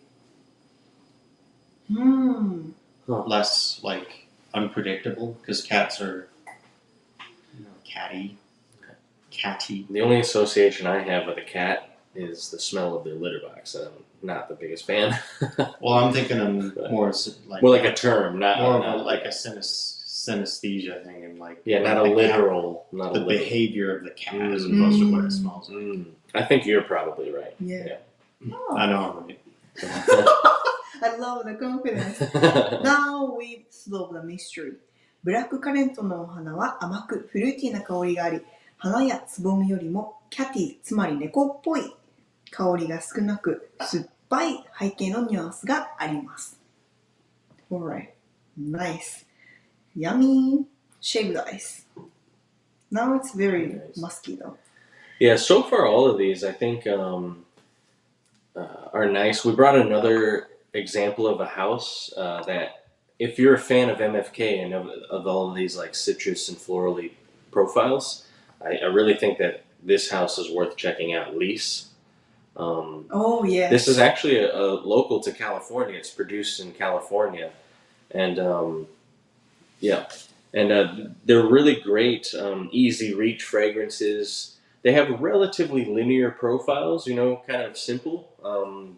Less like unpredictable, because cats are catty. Catty. The only association I have with a cat is the smell of their litter box. I'm not the biggest fan. Well, I'm thinking of more like More like a term, not more of not a, like a synesthesia thing and like Yeah, not a the literal, not the a literal. behavior of the cat as opposed to what it smells like. I think you're probably right. Yeah. Oh. I know I'm right. I love the confidence. Now we solve the mystery. ブラックカレントのお花は甘くフルーティーな香りがあり、花やつぼみよりもキャティ、つまり猫っぽい香りが少なく、酸っぱい背景のニュアンスがあります。Alright, nice. Yummy shaved ice. Now it's very musky though. Yeah, so far all of these I think are nice. We brought another example of a house that if you're a fan of MFK and of all of these like citrus and florally profiles, I really think that this house is worth checking out. Lease. Oh yeah. This is actually a local to California. It's produced in California, and yeah, and they're really great, easy reach fragrances. They have relatively linear profiles, you know, kind of simple,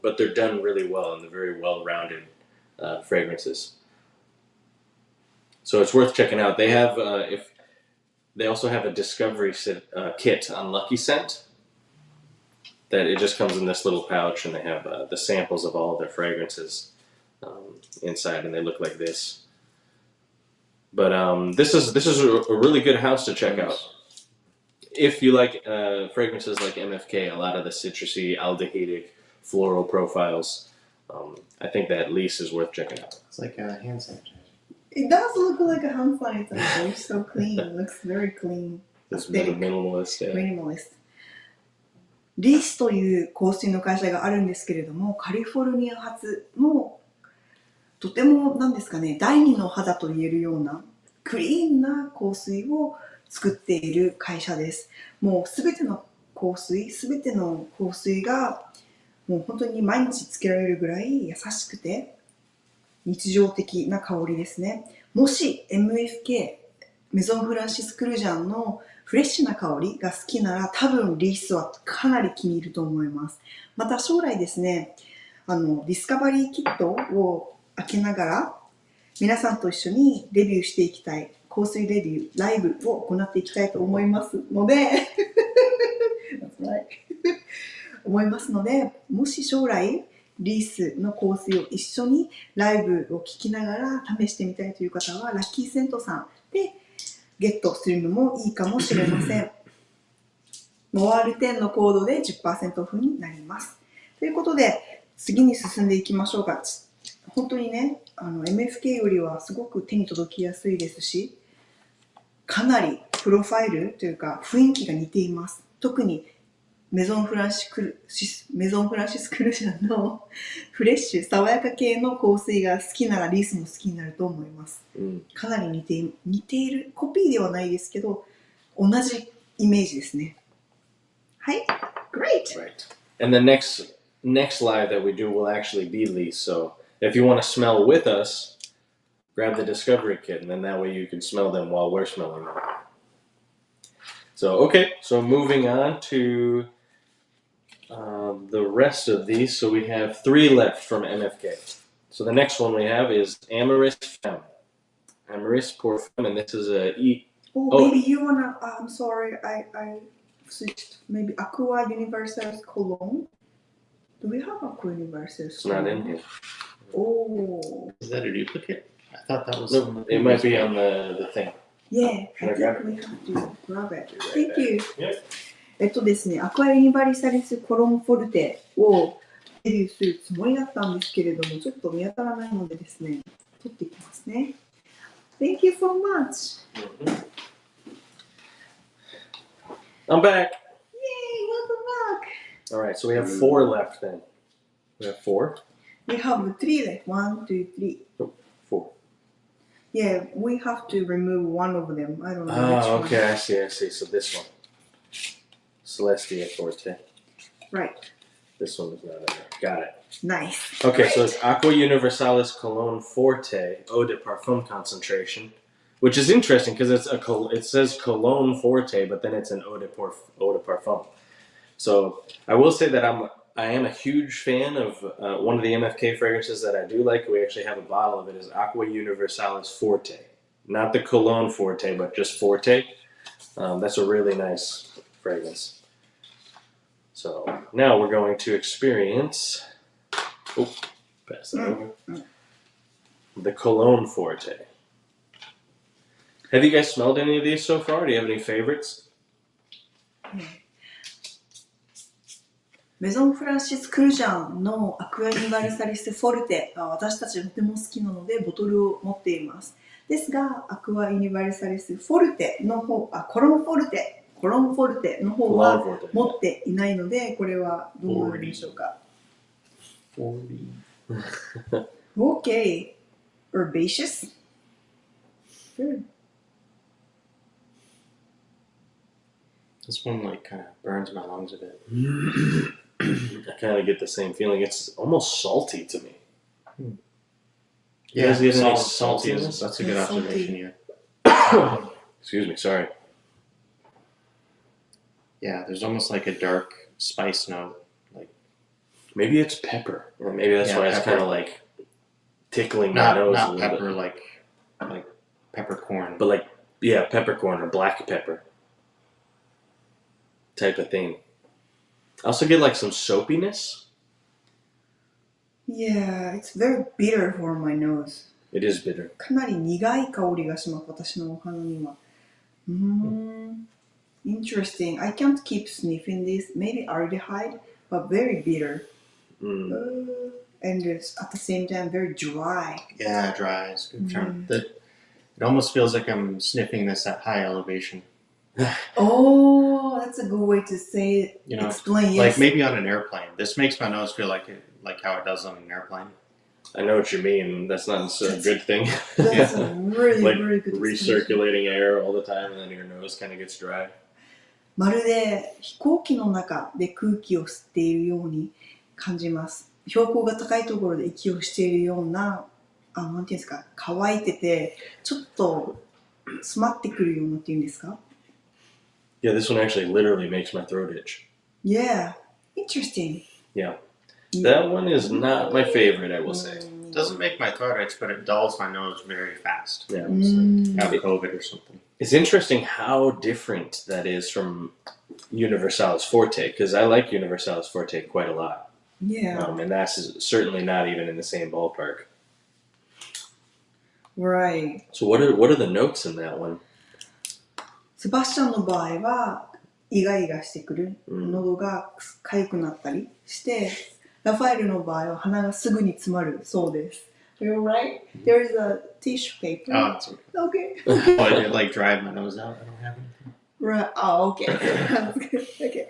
but they're done really well and they're very well-rounded fragrances. So it's worth checking out. They have, they also have a discovery kit on Lucky Scent. That it just comes in this little pouch, and they have the samples of all of their fragrances inside, and they look like this. But this is a really good house to check out. If you like fragrances like MFK, a lot of the citrusy, aldehydic, floral profiles, I think that Lease is worth checking out. It's like a hand sanitizer. It does look like a hand sanitizer. It's so clean. It looks very clean. This minimalist. Yeah. Minimalist. リースという香水の会社があるんですけれども、カリフォルニア発のとても何ですかね、第二の肌と言えるようなクリーンな香水を作っている会社です。もうすべての香水がもう本当に毎日つけられるぐらい優しくて日常的な香りですね。もし MFK メゾンフランシスクルジャンのフレッシュな香りが好きなら多分リースはかなり気に入ると思います。また将来ですね、ディスカバリーキットを開けながら皆さんと一緒にレビューしていきたい香水レビュー、ライブを行っていきたいと思いますので思いますので、もし将来リースの香水を一緒にライブを聞きながら試してみたいという方はラッキーセントさんでゲットするのもいいかもしれません。モワール10のコードで 10% オフになります。ということで次に進んでいきましょうか。本当にね、MFK よりはすごく手に届きやすいですし、かなりプロファイルというか雰囲気が似ています。特にメゾンフランシスクルジャンのフレッシュ、爽やか系の香水が好きならリースも好きになると思います。かなり似ている、コピーではないですけど、同じイメージですね。はい、great! Right. And the next live that we do will actually be Lease. So if you want to smell with us, grab the discovery kit, and then that way you can smell them while we're smelling them. So, okay, so moving on to the rest of these. So we have 3 left from MFK. So the next one we have is Amoureuse Femme. Amoureuse pour Femme, and this is a maybe you wanna, I'm sorry, I switched. Maybe Aqua Universalis Cologne. Do we have Aqua Universalis? It's not in here. Oh. Is that a duplicate? I thought that was. No, it might be on the thing. Yeah, Should I I grab think we have to grab it. Right Thank you. Yep. ですね、アクアユニバリサリスコロンフォルテをデビューするつもりだったんですけれども、ちょっと見当たらないのでですね、取っていきますね。Thank you so much. I'm back. Yay, welcome back. All right, so we have 4 left then. We have 4? We have 3 left. 1, 2, 3. 4. Yeah, we have to remove one of them. I don't know which one. Okay, I see. So this one. Celestia Forte. Right. This one is not in there. Got it. Nice. Okay, so it's Aqua Universalis Cologne Forte Eau de Parfum concentration, which is interesting because it says Cologne Forte, but then it's an Eau de Parfum. So I will say that I am a huge fan of one of the MFK fragrances that I do like. We actually have a bottle of it. Is Aqua Universalis Forte. Not the Cologne Forte, but just Forte. That's a really nice fragrance. So now we're going to experience, pass that over, the Cologne Forte. Have you guys smelled any of these so far? Do you have any favorites? メゾンフランシスクルジャンのアクアユニバルサリスフォルテが私たちとても好きなのでボトルを持っています。ですが、アクアユニバルサリスフォルテの方、コロンフォルテの方は持っていないので、これはどうなるでしょうか。Okay. Herbaceous. Good. This one like kind of burns my lungs a bit. I kind of get the same feeling. It's almost salty to me. You Yeah, guys get any salty. saltiness? That's a good observation. Salty. Yeah. Excuse me, sorry. Yeah, there's almost like a dark spice note. Like maybe it's pepper. Or maybe that's why it's pepper. kind of like tickling my nose a not little pepper, bit. like peppercorn. But like, yeah, peppercorn or black pepper type of thing. I also get like some soapiness. Yeah, it's very bitter for my nose. It is bitter. かなり苦い香りがします、私のお鼻には。Interesting. I can't keep sniffing this. Maybe aldehyde, but very bitter. And it's at the same time very dry. Yeah, dry. It's a good term. It almost feels like I'm sniffing this at high elevation. Oh, that's a good way to say it. You know, Explain, like yes. maybe on an airplane. This makes my nose feel like how it does on an airplane. I know what you mean. That's not a good thing. That's a really, like really good explanation. recirculating air all the time, and then your nose kind of gets dry. まるで飛行機の中で空気を吸っているように感じます。標高が高いところで息をしているような、なんていうんですか、乾いてて、ちょっと詰まってくるようなっていうんですか？ Yeah, this one actually literally makes my throat itch. Yeah, interesting. Yeah. That one is not my favorite, I will say. It doesn't make my throat itch, but it dulls my nose very fast. Yeah. Have COVID or something. It's interesting how different that is from Universalis Forte, because I like Universalis Forte quite a lot. Yeah. And that's certainly not even in the same ballpark. Right. So what are the notes in that one? セバスチャンの場合はイガイガしてくる、喉が痒くなったりして、ラファエルの場合は鼻がすぐに詰まるそうです。You're right. There's a tissue paper. Oh, it's Okay. okay. It like dried my nose out. I don't have anything. Right. Okay. Okay.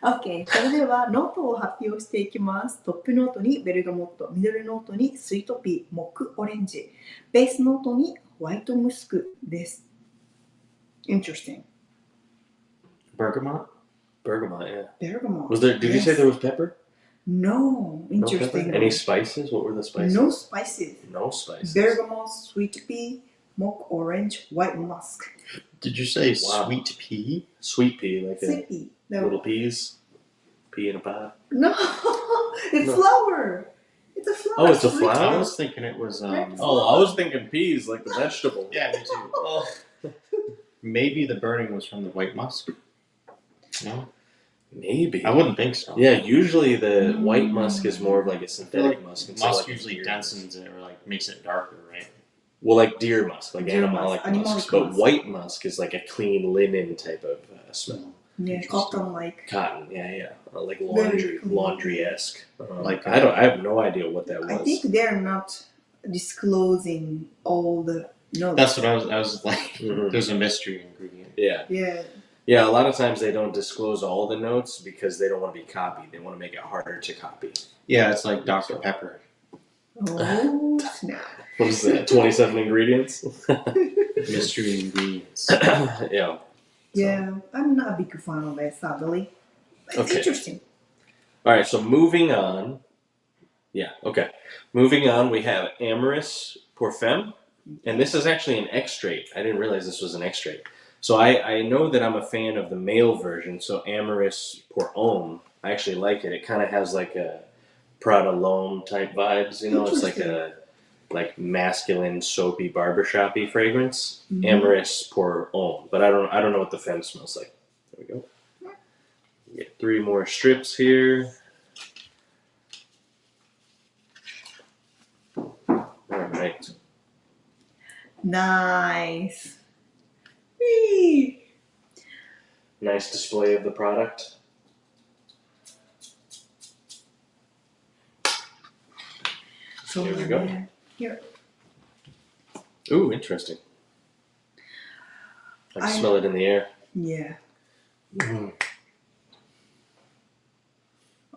Okay. それではノートを発表していきます。トップノートにベルガモット、ミドルノートにスイートピー、モックオレンジ、ベースノートにホワイトムスクです。Interesting. Bergamot? Bergamot, yeah. Bergamot. Was there? Did you say there was pepper? No. Interesting. No pepper? Any spices? What were the spices? No spices. No spices. Bergamot, sweet pea, mock orange, white musk. Did you say Wow. sweet pea? Sweet pea, like Sweet pea. No. little peas. Pea in a pot. No. It's No. flower. It's a flower. Oh, it's a Sweet flower? I pea. was thinking it was Oh, I was thinking peas, like the vegetable. Yeah, me too. Oh. Maybe the burning was from the white musk. No, Maybe. I wouldn't think so. Yeah, usually the white musk is more of like a synthetic musk. And so Musk like usually deer densens it or like makes it darker, right? Well, like deer musk, like Deer animalic musk, musks. animalic But musk. white musk is like a clean linen type of smell. Yeah, cotton-like. Cotton, yeah. Like Very clean. laundry-esque. Like I have no idea what that was. I think they're not disclosing all the notes. That's what I was like. Mhm. There's a mystery ingredient. Yeah. Yeah. A lot of times they don't disclose all the notes because they don't want to be copied. They want to make it harder to copy. Yeah, it's like Dr. Pepper. Oh, snap. What is that? 27 ingredients? Mystery ingredients. Yeah. Yeah, I'm not a big fan of it, sadly. It's Okay. interesting. All right, so moving on. Yeah, okay. Moving on, we have Amorous Pour Femme. And this is actually an extrait. I didn't realize this was an extrait. So I know that I'm a fan of the male version, so Amorous Pour Homme. I actually like it. It kind of has like a Prada L'Homme type vibes, you know? It's like a like masculine, soapy, barbershoppy fragrance. Amorous pour homme, but I don't know what the femme smells like. There we go. We get 3 more strips here. All right. Nice. Whee! Nice display of the product. So Here we go. Here. Ooh, interesting. I can smell it in the air. Yeah.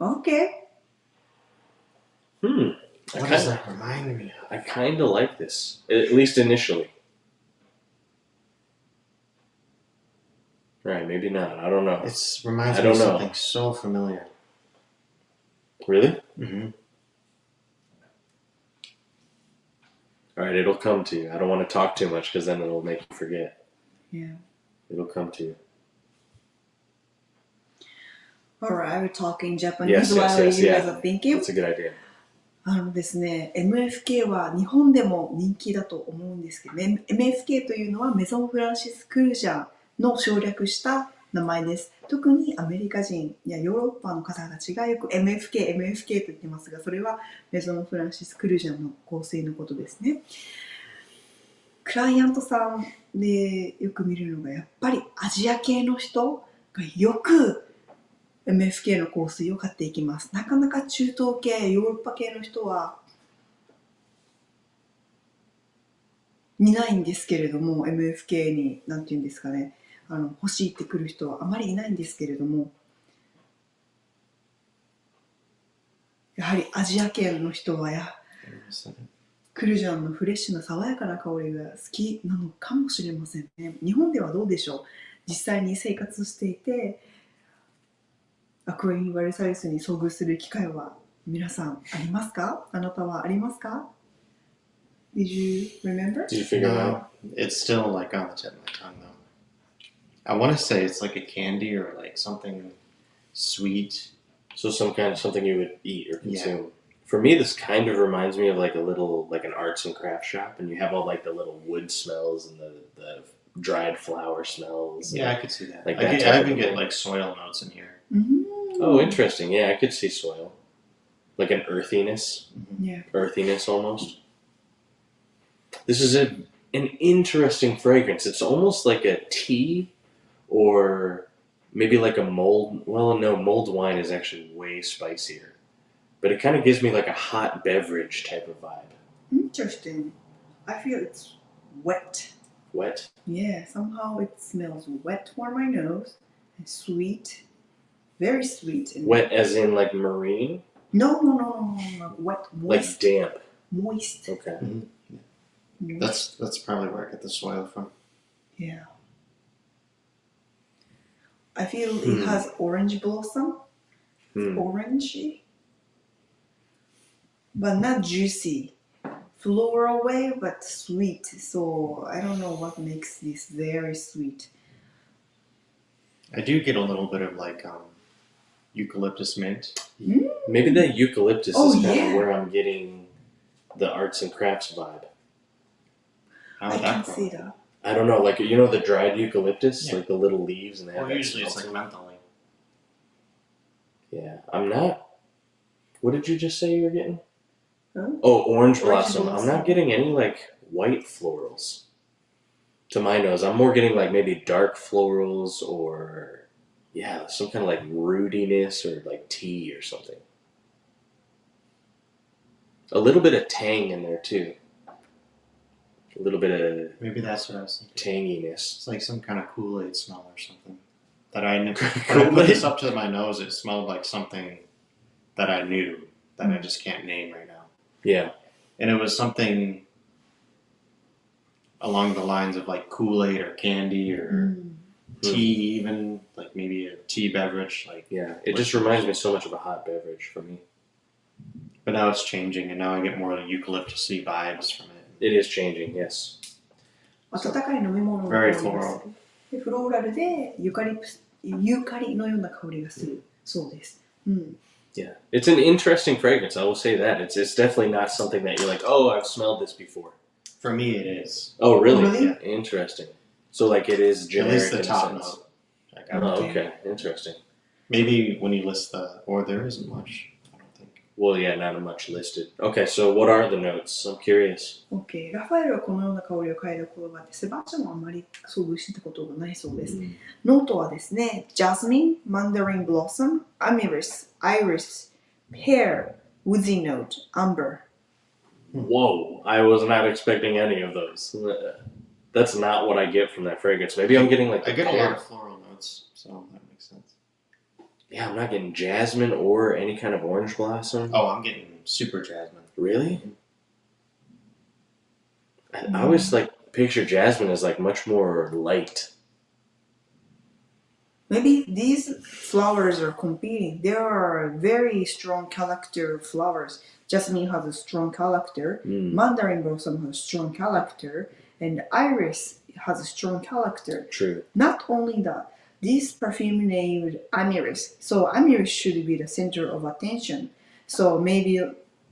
Okay. What does that remind me of? I kind of like this, at least initially. Right, maybe not. I don't know. It reminds me of something so familiar. Really? Mm-hmm. All right, it'll come to you. I don't want to talk too much because then it'll make you forget. Yeah. It'll come to you. Alright, I will talk in Japanese while you guys are thinking. That's a good idea. ですね、MFK は日本でも人気だと思うんですけど、MFK というのはメゾンフランシスクルジャンの省略した名前です。特にアメリカ人やヨーロッパの方たちがよく MFK と言ってますが、それはメゾンフランシスクルジャンの香水のことですね。クライアントさんでよく見るのがやっぱりアジア系の人がよくMFK の香水を買っていきます。なかなか中東系、ヨーロッパ系の人は見ないんですけれども、MFK に何て言うんですかね、欲しいってくる人はあまりいないんですけれども、やはりアジア系の人はクルジャンのフレッシュな爽やかな香りが好きなのかもしれませんね。日本ではどうでしょう。実際に生活していてアクアユニバルサリスに遭遇する機会は皆さんありますか？あなたはありますか？ Did you remember? Did you figure it out? It's still like on the tip of my tongue though. I want to say it's like a candy or like something sweet. So something you would eat or consume. Yeah. For me, this kind of reminds me of like an arts and crafts shop, and you have all like the little wood smells and the dried flower smells. Yeah, I could see that. Like I even get like soil notes in here. Oh, interesting. Yeah, I could see soil. Like an earthiness. Yeah. Earthiness almost. This is an interesting fragrance. It's almost like a tea or maybe like a mulled... Well, no, mulled wine is actually way spicier. But it kind of gives me like a hot beverage type of vibe. Interesting. I feel it's wet. Wet? Yeah, somehow it smells wet for my nose. And sweet. Very sweet. Wet as in like marine? No. Wet, moist. Like damp. Moist. Okay. Mm-hmm. That's probably where I get the soil from. Yeah. I feel it has orange blossom. Orangey. But not juicy. Floral way, but sweet. So I don't know what makes this very sweet. I do get a little bit of like eucalyptus mint. Maybe that eucalyptus is kind of where I'm getting the arts and crafts vibe. I can see that. I don't know, like, you know the dried eucalyptus? Yeah. Like the little leaves and they have usually it's like mentholy. Yeah, I'm not... What did you just say you were getting? Huh? Oh, orange blossom. I'm not getting any, like, white florals. To my nose. I'm more getting, like, maybe dark florals or... Yeah, some kind of, like, rootiness or, like, tea or something. A little bit of tang in there, too. A little bit of... Maybe that's what I was thinking. Tanginess. It's like some kind of Kool-Aid smell or something. That I knew. When I put this up to my nose, it smelled like something that I knew that I just can't name right now. Yeah. And it was something along the lines of like Kool-Aid or candy or tea even, like maybe a tea beverage. Like yeah, it just reminds me so much of a hot beverage for me. But now it's changing, and now I get more of the eucalyptus-y vibes from it. It is changing, yes. 温かい飲み物の Very floral. フローラルでユーカリのような香りがするそうです。Yeah, it's an interesting fragrance. I will say that it's definitely not something that you're like, oh, I've smelled this before. For me, it is. Oh, really? Oh, really? Yeah, interesting. So like it is generic. At least the in a top sense. note. Like, I Oh, don't okay, interesting. Maybe when you list or there isn't much. I don't think. Well, yeah, not much listed. Okay, so what are the notes? I'm curious. OK。ラファエルはこのような香りを変える言葉で、セバスチャンもあまり遭遇したことがないそうです。ノートはですね、ジャスミン、マンダリンブロッサム、アミリス、アイリス、pear, woodsy note, amber. Whoa, I was not expecting any of those. That's not what I get from that fragrance. Maybe I'm getting like I the get a pear. lot of floral notes, so that makes sense. Yeah, I'm not getting jasmine or any kind of orange blossom. Oh, I'm getting super jasmine. Really? I always like picture jasmine as like much more light. Maybe these flowers are competing. There are very strong character flowers. Jasmine has a strong character. Mandarin blossom has a strong character. And iris has a strong character. True. Not only that, this perfume named Amiris. So Amiris should be the center of attention. So maybe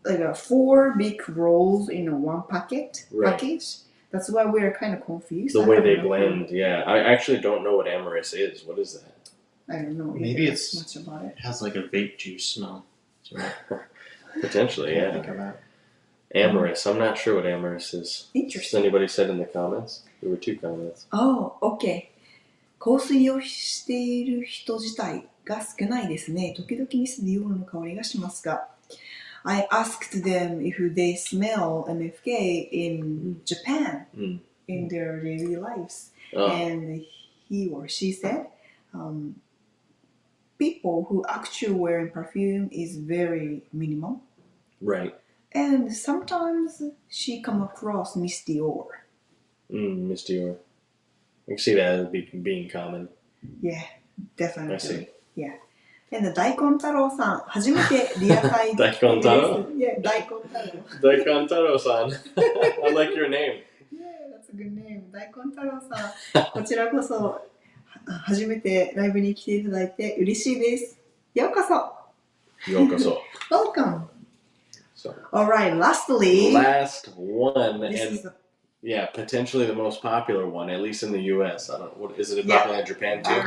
like 4 big rolls in one package. That's why we're kind of confused. The way they blend, yeah. I actually don't know what amorous is. What is that? I don't know. Maybe it's much about it. It has like a vape juice smell. Potentially, Think yeah. about Amorous. I'm not sure what amorous is. Has Interesting. anybody said in the comments? There were 2 comments. Oh, okay. 香水をしている人自体が少ないですね。時々ミスディオールの香りがしますが。I asked them if they smell MFK in Japan in their daily lives. And he or she said, people who actually wear perfume is very minimal. Right. And sometimes she come across Miss Dior. Miss Dior. I can see that as being common. Yeah, definitely. I see. Yeah. And 大根太郎さん、初めてリアタイ大根太郎? Yeah, 大根太郎。大根太郎さん. I like your name. Yeah, that's a good name. 大根太郎さん、こちらこそ初めてライブに来ていただいて嬉しいです。ようこそ。ようこそ. Welcome. So, Alright, lastly. Last one, This and is the yeah, potentially the most popular one, at least in the U.S. I don't. What is it popular in Japan too?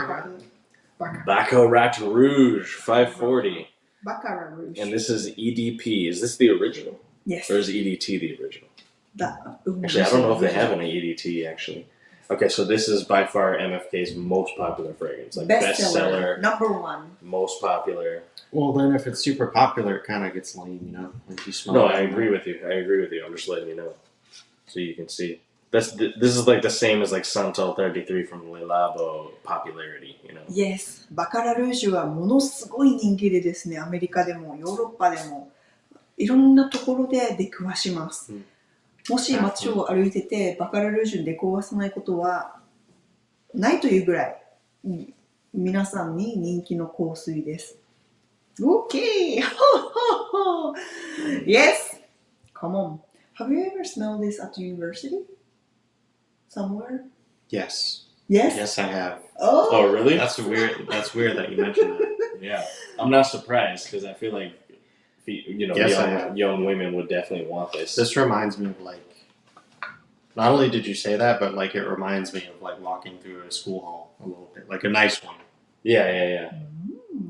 Baccarat Rouge 540. Baccarat Rouge. And this is EDP. Is this the original? Yes. Or is EDT the original? Actually, Actually, I don't know if they have an EDT actually. Okay, so this is by far MFK's most popular fragrance. Like bestseller, number 1. most popular. Well, then if it's super popular, it kind of gets lame, you know? Like you smell No, it. I agree with you. I'm just letting you know. So you can see. This is like the same as like Santal 33 from Le Labo popularity, you know? Yes. バカラルージュはものすごい人気でですね、アメリカでもヨーロッパでもいろんなところで出くわします。もし街を歩いててバカラルージュに出くわさないことはないというぐらい皆さんに人気の香水です。Okay! Yes! Come on. Have you ever smelled this at university? Somewhere? Yes. Yes? Yes, I have. Oh, really? That's weird that you mentioned that. Yeah. I'm not surprised because I feel like, you know, Yes, young women would definitely want this. This reminds me of like, not only did you say that, but like it reminds me of like walking through a school hall a little bit, like a nice one. Yeah.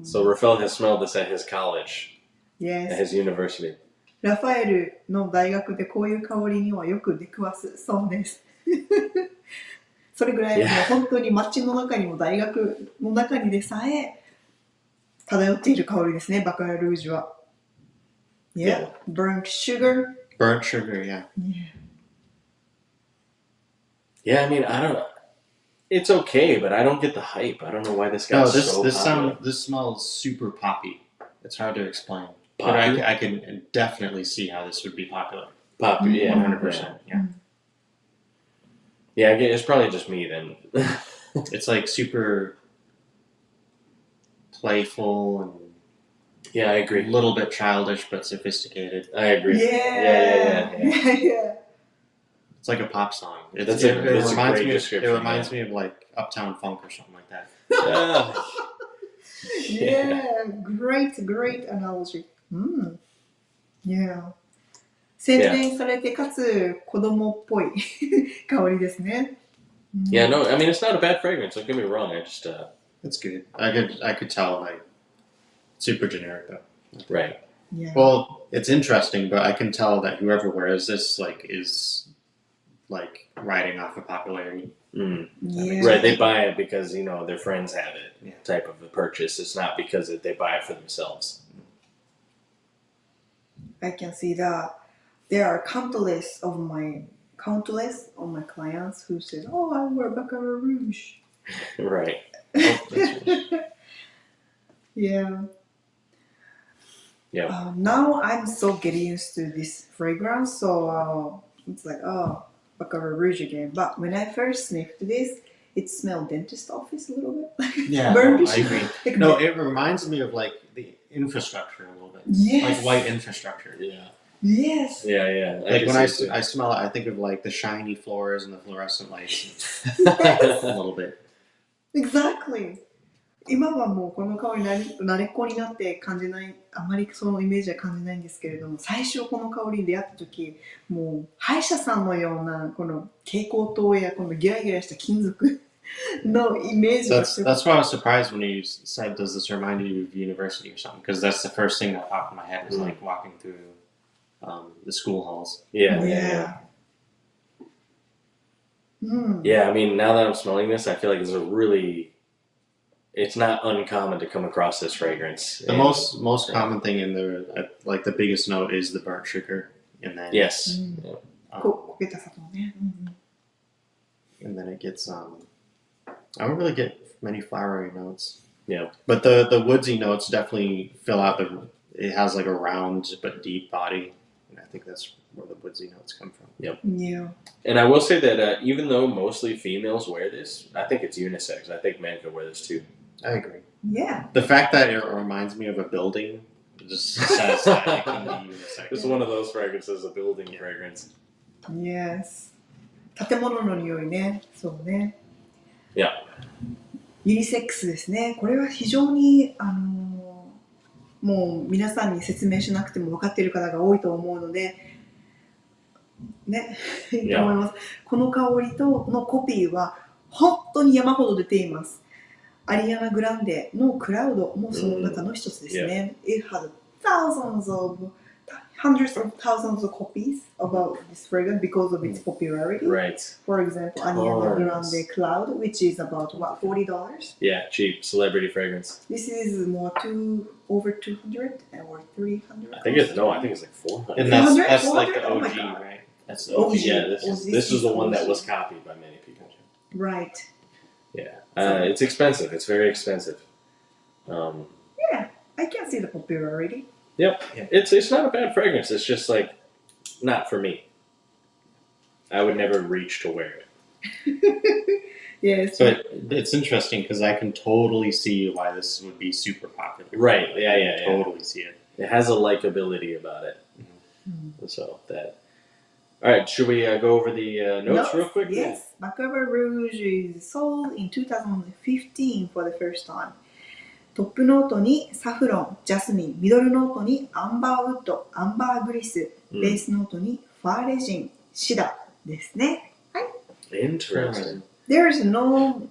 So Rafael has smelled this at his college, Yes. at his university. ラファエルの大学でこういう香りにはよく出くわすそうです。それぐらいもう本当に街の中にも大学の中にでさえ漂っている香りですね、バカラルージュは。Yeah. Burnt sugar. Burnt sugar, yeah. Yeah, I mean, I don't know. It's okay, but I don't get the hype. I don't know why this got so popular. This smells super poppy. It's hard to explain. But Poppy? I can definitely see how this would be popular. Poppy, yeah. 100%, yeah. Yeah, it's probably just me then. It's like super playful and yeah, I agree. a little bit childish but sophisticated. I agree. Yeah. It's like a pop song. That's a great It description, reminds me of like Uptown Funk or something like that. Yeah, great analogy. Yeah. 洗練されてかつ子供っぽい香りですね。Yeah, no, I mean it's not a bad fragrance. Don't get me wrong. I just It's good. I could tell like super generic though. right. Yeah. Well, it's interesting, but I can tell that whoever wears this like is like riding off of popularity. Yeah. Right, they buy it because their friends have it, type of a purchase. It's not because they buy it for themselves. I can see that there are countless of my clients who said, "Oh, I wear Baccarat Rouge." Right. Yeah. Yeah. Now I'm so getting used to this fragrance, so it's like, oh, Baccarat Rouge again. But when I first sniffed this, it smelled dentist office a little bit. Yeah, Burnt no, I agree. like No, it reminds me of like the infrastructure a little bit. Yes. Like white infrastructure. Yeah. Yes. Yeah. Like can when I see it, too. smell it, I think of like the shiny floors and the fluorescent lights. Yes. A little bit. Exactly. 今はもうこの香り慣れっこになって感じない、あまりそのイメージは感じないんですけれども、最初この香りに出会った時、もう歯医者さんのようなこの蛍光灯やこのギラギラした金属のイメージが That's why I was surprised when you said, "Does this remind you of university or something?" Because that's the first thing that popped in my head is like walking through the school halls. Yeah. Yeah, I mean, now that I'm smelling this, I feel like it's not uncommon to come across this fragrance. The most common thing in there, like the biggest note, is the burnt sugar, and then Yes. 焦げた砂糖ね。and then it gets I don't really get many flowery notes. Yeah. But the woodsy notes definitely fill out it has like a round but deep body, and I think that's where the woodsy notes come from. Yeah. And I will say that even though mostly females wear this, I think it's unisex. I think men could wear this too. I agree. Yeah. The fact that it reminds me of a building just says that it can be unisex. It's one of those fragrances, a building fragrance. Yes. 建物の匂いね。そうね。Yeah. ユニセックスですね。これは非常にもう皆さんに説明しなくても分かっている方が多いと思うので、ね、いいと思います。この香りとのコピーは本当に山ほど出ています。アリアナ・グランデのクラウドもその中の一つですね。It has hundreds of thousands of copies about this fragrance because of its popularity. Right. For example, Ariana Grande Cloud, which is about what, $40? Yeah, cheap celebrity fragrance. This is more over 200 or 300. I think it's like 400. And that's 400? like the Oh my OG, God. right? That's the OG. Yeah, this is the one that was copied by many people. Right. Yeah. It's expensive. It's very expensive. Yeah, I can see the popularity. Yep. It's not a bad fragrance. It's just like not for me. I would never reach to wear it. Yes. But it's interesting because I can totally see why this would be super popular. Right. Yeah. Totally see it. It has a likability about it. So that. All right. Should we go over the notes real quick? Yes. Baccarat Rouge is sold in 2015 for the first time. トップノートにサフロン、ジャスミン、ミドルノートにアンバーウッド、アンバーグリス、ベースノートにファーレジン、シダですね。はい。Interesting. There's no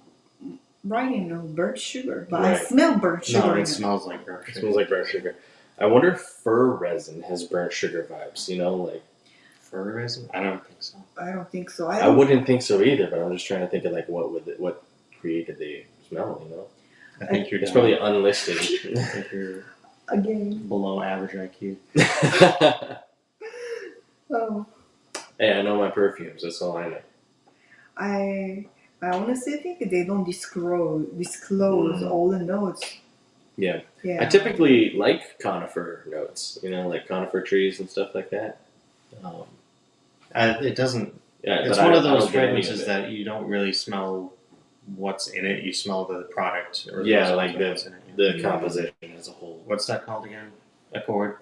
writing of burnt sugar, but I Right. smell burnt sugar. No, in it smells like burnt It sugar. smells like burnt sugar. I wonder if fir resin has burnt sugar vibes. Like Fir resin? I don't think so. I don't think so. I wouldn't think so either. But I'm just trying to think of like what created the smell. I think you're It's probably unlisted. I think you're Again. below average IQ. Oh. Hey, I know my perfumes. That's all I know. I honestly think they don't disclose all the notes. Yeah. Yeah. I typically like conifer notes. Like conifer trees and stuff like that. It doesn't. Yeah, It's but one I of those don't get any of fragrances it. that you don't really smell what's in it. You smell the product. Or Yeah, the like what's in it. the composition as a whole. What's that called again? Accord.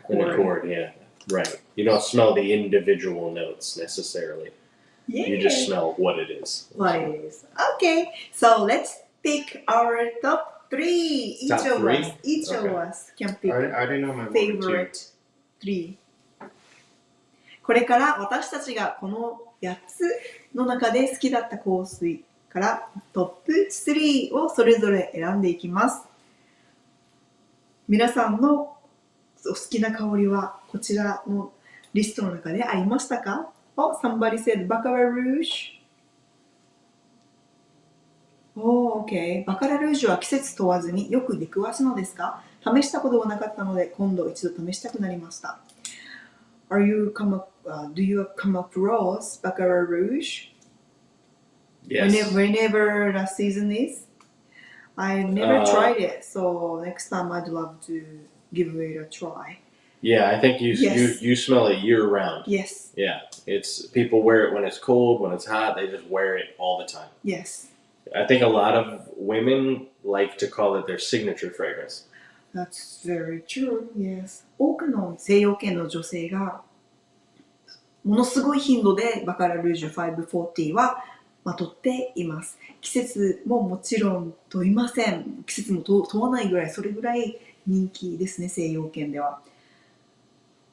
An accord, yeah. Right. You don't smell the individual notes necessarily. Yeah. You just smell what it is. What it is. Okay, so let's pick our top three. Each Top of three? us. Each of Okay. us can pick I already know my one and two. favorite three. これから私たちがこの8つの中で好きだった香水からトップ3をそれぞれ選んでいきます。皆さんのお好きな香りはこちらのリストの中でありましたか？ Oh, somebody said Baccarat Rouge.Oh, okay. バカラルージュは季節問わずによく出くわすのですか？試したことがなかったので今度一度試したくなりました。Do you come across Baccarat Rouge? Yes. Whenever the season is? I never tried it, so next time I'd love to give it a try. Yeah, I think Yes. you smell it year round. Yes, Yeah, it's people wear it when it's cold, when it's hot. They just wear it all the time. yes. I think a lot of women like to call it their signature fragrance. That's very true, yes. 多くの西洋圏の女性がものすごい頻度でバカラルージュ540はまとっています。季節ももちろん問いません。季節も問わないぐらい、それぐらい人気ですね、西洋圏では。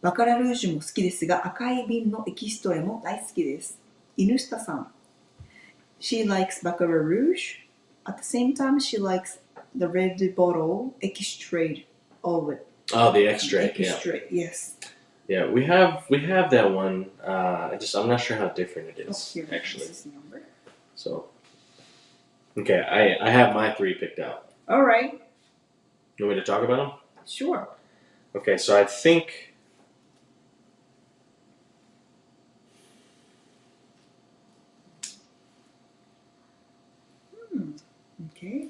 バカラルージュも好きですが、赤い瓶のエキストレも大好きです。犬下さん。She likes Baccarat Rouge. At the same time, she likes the red bottle extrait of it. Oh, the extract. Yeah, Extrait, yes. yeah. We have that one. I'm not sure how different it is Here, actually. this is the number. So, okay, I have my 3 picked out. All right, You want me to talk about them? sure. Okay, so I think. Okay.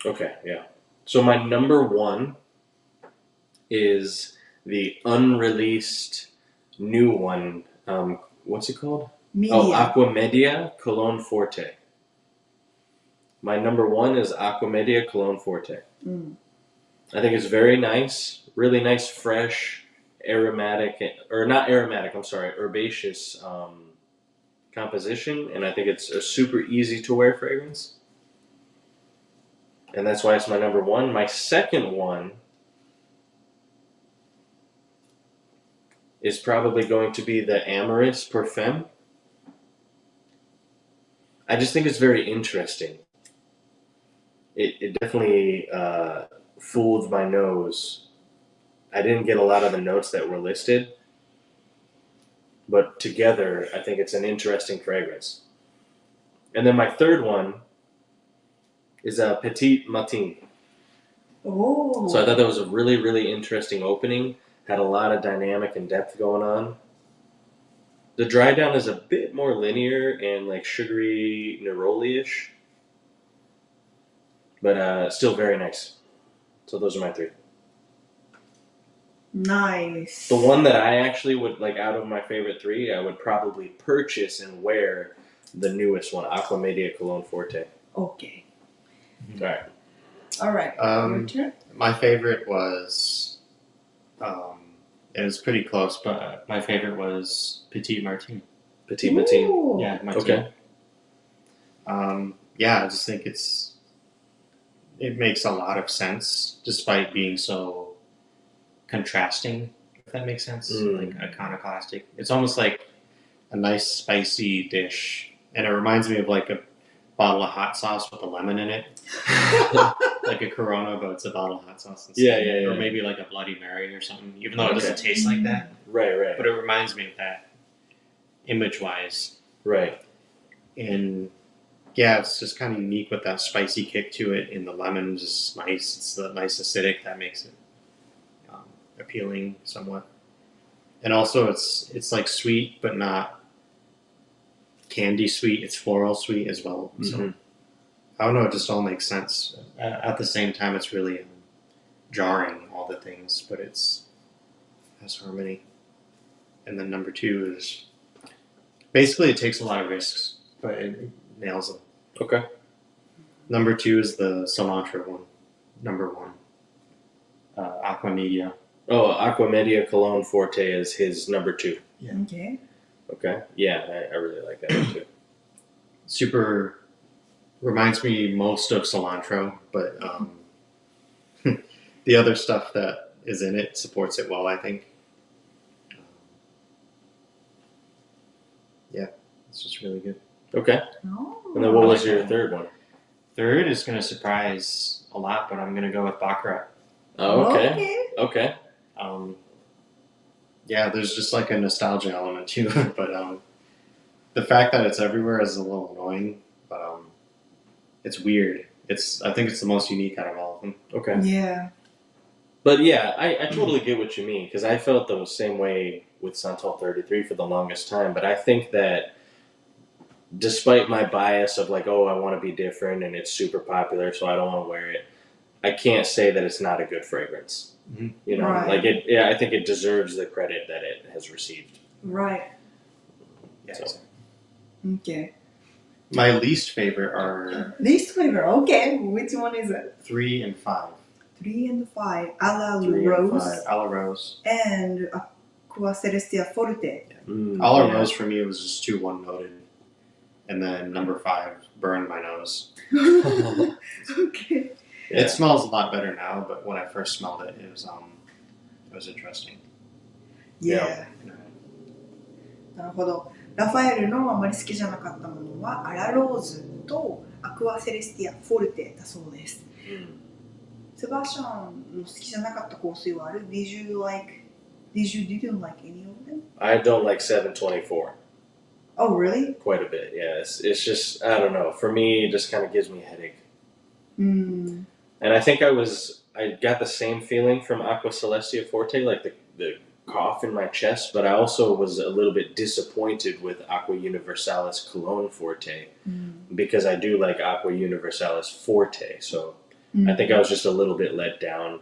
Okay, yeah. So my number 1 is the unreleased new one. What's it called? Media. Oh, Aquamedia Cologne Forte. My number 1 is Aquamedia Cologne Forte. I think it's very nice, really nice, fresh, aromatic, or not aromatic, I'm sorry, herbaceous composition, and I think it's a super easy to wear fragrance. And that's why it's my number 1. My second one is probably going to be the Amorous Parfum. I just think it's very interesting. It definitely fooled my nose. I didn't get a lot of the notes that were listed, but together I think it's an interesting fragrance. And then my third one is a Petite Matin. Oh. So I thought that was a really, really interesting opening. Had a lot of dynamic and depth going on. The dry down is a bit more linear and like sugary neroli-ish. But still very nice. So those are my 3. Nice. The one that I actually would, like, out of my favorite 3, I would probably purchase and wear the newest one, Aquamedia Cologne Forte. Okay. Alright. All right. Your turn. My favorite was, it was pretty close, but my favorite was Petite Martin. Petite Matin. Ooh. Yeah, Martin. Okay. Yeah, I just think it makes a lot of sense, despite being so contrasting, if that makes sense. Like iconoclastic. It's almost like a nice spicy dish, and it reminds me of like a bottle of hot sauce with a lemon in it. Like a Corona, but it's a bottle of hot sauce instead. Yeah. Or maybe like a Bloody Mary or something, even though it doesn't taste like that. Right. But it reminds me of that, image-wise. Right. And yeah, it's just kind of unique with that spicy kick to it, and the lemon is nice. It's the nice acidic that makes it appealing somewhat. And also it's like sweet, but not candy sweet. It's floral sweet as well. So I don't know, it just all makes sense. At the same time, it's really jarring, all the things, but it has harmony. And then number 2 is basically it takes a lot of risks, but it nails them. Okay. Number 2 is the cilantro one. Number 1, Aquamedia. Oh, Aquamedia Cologne Forte is his number 2. Yeah. Okay. Okay. Yeah, I really like that one too. Super Reminds me most of cilantro, but the other stuff that is in it supports it well, I think. Yeah, it's just really good. Okay. Oh. And then what was your third one? Third is going to surprise a lot, but I'm going to go with Baccarat. Oh, okay. Yeah, there's just like a nostalgia element to it, but the fact that it's everywhere is a little annoying, but it's weird. I think it's the most unique out of all of them. Okay. Yeah. But yeah, I totally get what you mean, because I felt the same way with Santal 33 for the longest time, but I think that despite my bias of like, oh, I want to be different and it's super popular, so I don't want to wear it, I can't say that it's not a good fragrance. Mm-hmm. You know, Right. like it. Yeah, I think it deserves the credit that it has received. Right. Yeah. So. Okay. My least favorite are Least favorite. Okay. Which one is it? 3 and 5. 3 and 5. A la 3 and Rose 5. A la Rose. and Aqua Celestia Forte. A la Yeah. Rose for me was just too one-noted. And then number 5 burned my nose. Okay. Yeah. It smells a lot better now, but when I first smelled it, it was interesting. Yeah. なるほど。ラファエルのあまり好きじゃなかったものはアラローズとアクアセレスティアフォルテだそうです。セバスチャンの好きじゃなかった香水はある？ Did you like any of them? I don't like 724 Oh, really? quite a bit. Yeah, it's just, I don't know. For me, it just kind of gives me a headache. And I think I got the same feeling from Aqua Celestia Forte, like the cough in my chest, but I also was a little bit disappointed with Aqua Universalis Cologne Forte because I do like Aqua Universalis Forte, so I think I was just a little bit let down,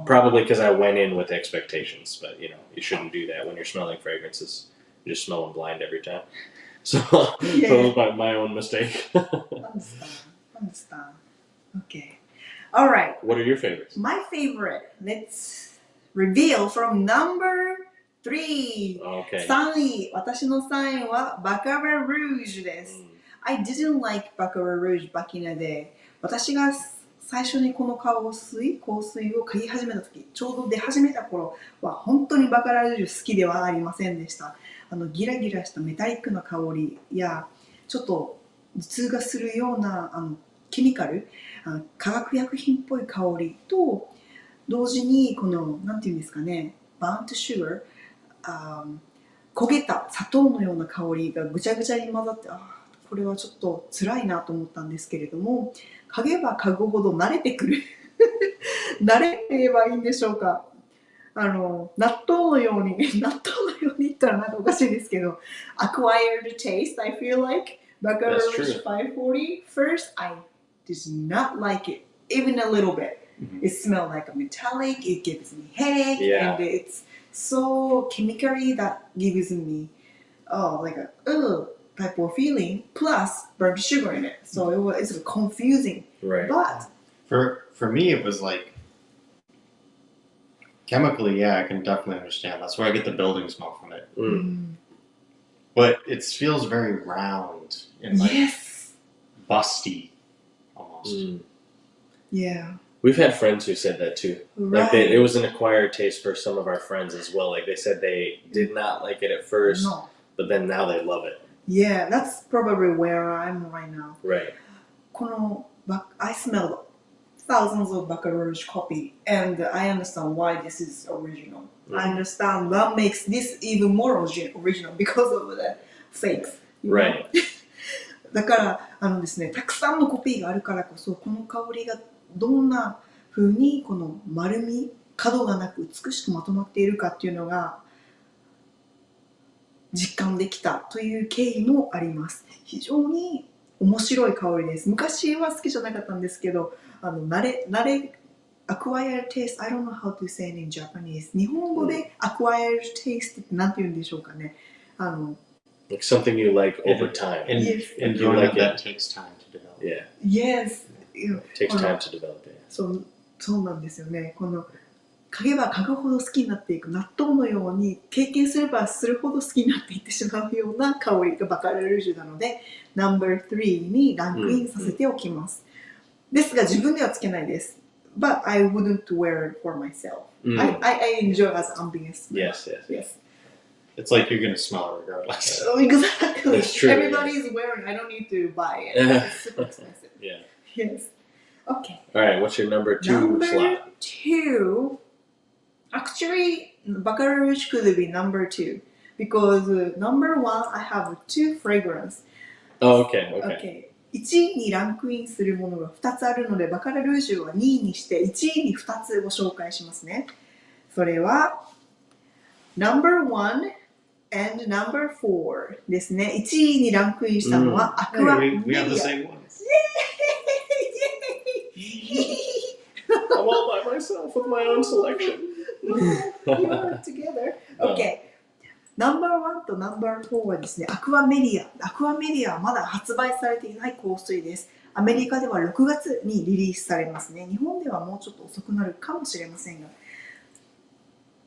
probably because I went in with expectations, but you know, you shouldn't do that when you're smelling fragrances. You just smell them blind every time. So, so it was my own mistake. Understand. Okay. All right. What are your favorites? My favorite. Let's reveal from number 3. Okay. 3位。私の3位はバカラルージュです。I didn't like バカラルージュ back in the day. 私が最初にこの香水を嗅ぎ始めた時、ちょうど出始めた頃は本当にバカラルージュ好きではありませんでした。ギラギラしたメタリックな香りやちょっと頭痛がするようなケミカル、化学薬品っぽい香りと同時にこのなんていうんですかね、バーントシュガー、焦げた砂糖のような香りがぐちゃぐちゃに混ざって、これはちょっと辛いなと思ったんですけれども、嗅げば嗅ぐほど慣れてくる慣れて言えばいいんでしょうか。納豆のように言ったらなんかおかしいですけど、acquired taste. I feel like Baccarat Rouge 540. First, I did not like it, even a little bit. It smelled like a metallic. It gives me headache, and it's so chemically that gives me like a type of feeling. Plus burnt sugar in it, so it's confusing. Right. But for me, it was like. Chemically, yeah, I can definitely understand. That's where I get the building smell from it. But it feels very round and like busty, almost. Yeah. We've had friends who said that too. Right. Like it was an acquired taste for some of our friends as well. Like they said they did not like it at first, but then now they love it. Yeah, that's probably where I'm right now. Right. I smelled thousands of Baccarat Rouge copy, and I understand why this is original. I understand what makes this even more original because of the fakes. Right. だからですね、たくさんのコピーがあるからこそ、この香りがどんな風にこの丸み、角がなく美しくまとまっているかっていうのが実感できたという経緯もあります。非常に面白い香りです。昔は好きじゃなかったんですけど、慣れ acquired taste, I don't know how to say it in Japanese. 日本語で acquired taste って何て言うんでしょうかね。Like something you like over time. And you like that takes time to develop. Yeah. Yes. It takes time to develop it. そうなんですよね。この嗅げば嗅ぐほど好きになっていく納豆のように経験すればするほど好きになっていってしまうような香りがバカラルージュなので No.3 にランクインさせておきます、ですが自分ではつけないです。 But I wouldn't wear it for myself. I enjoy as ambience. Yes. It's like you're gonna smell it regardless. Exactly. It's true, Everybody's wearing. I don't need to buy it. It's super expensive. Yeah. Yes. Okay. All right, what's your number 2 Number slot? 2. Actually, Baccarat Rouge could be number 2 because number 1 I have 2 fragrance. Oh, okay. Okay. 1位にランクインするものが2つあるので、バカラルージュは2位にして1位に2つご紹介しますね。それは Number 1 and Number 4ですね。1位にランクインしたのはアクアメディア。We have the same ones. I'm all by myself with my own selection. You're together. Okay. Number 1と Number 4はですね、アクアメディア。アクアメディアはまだ発売されていない香水です。アメリカでは6月にリリースされますね。日本ではもうちょっと遅くなるかもしれませんが。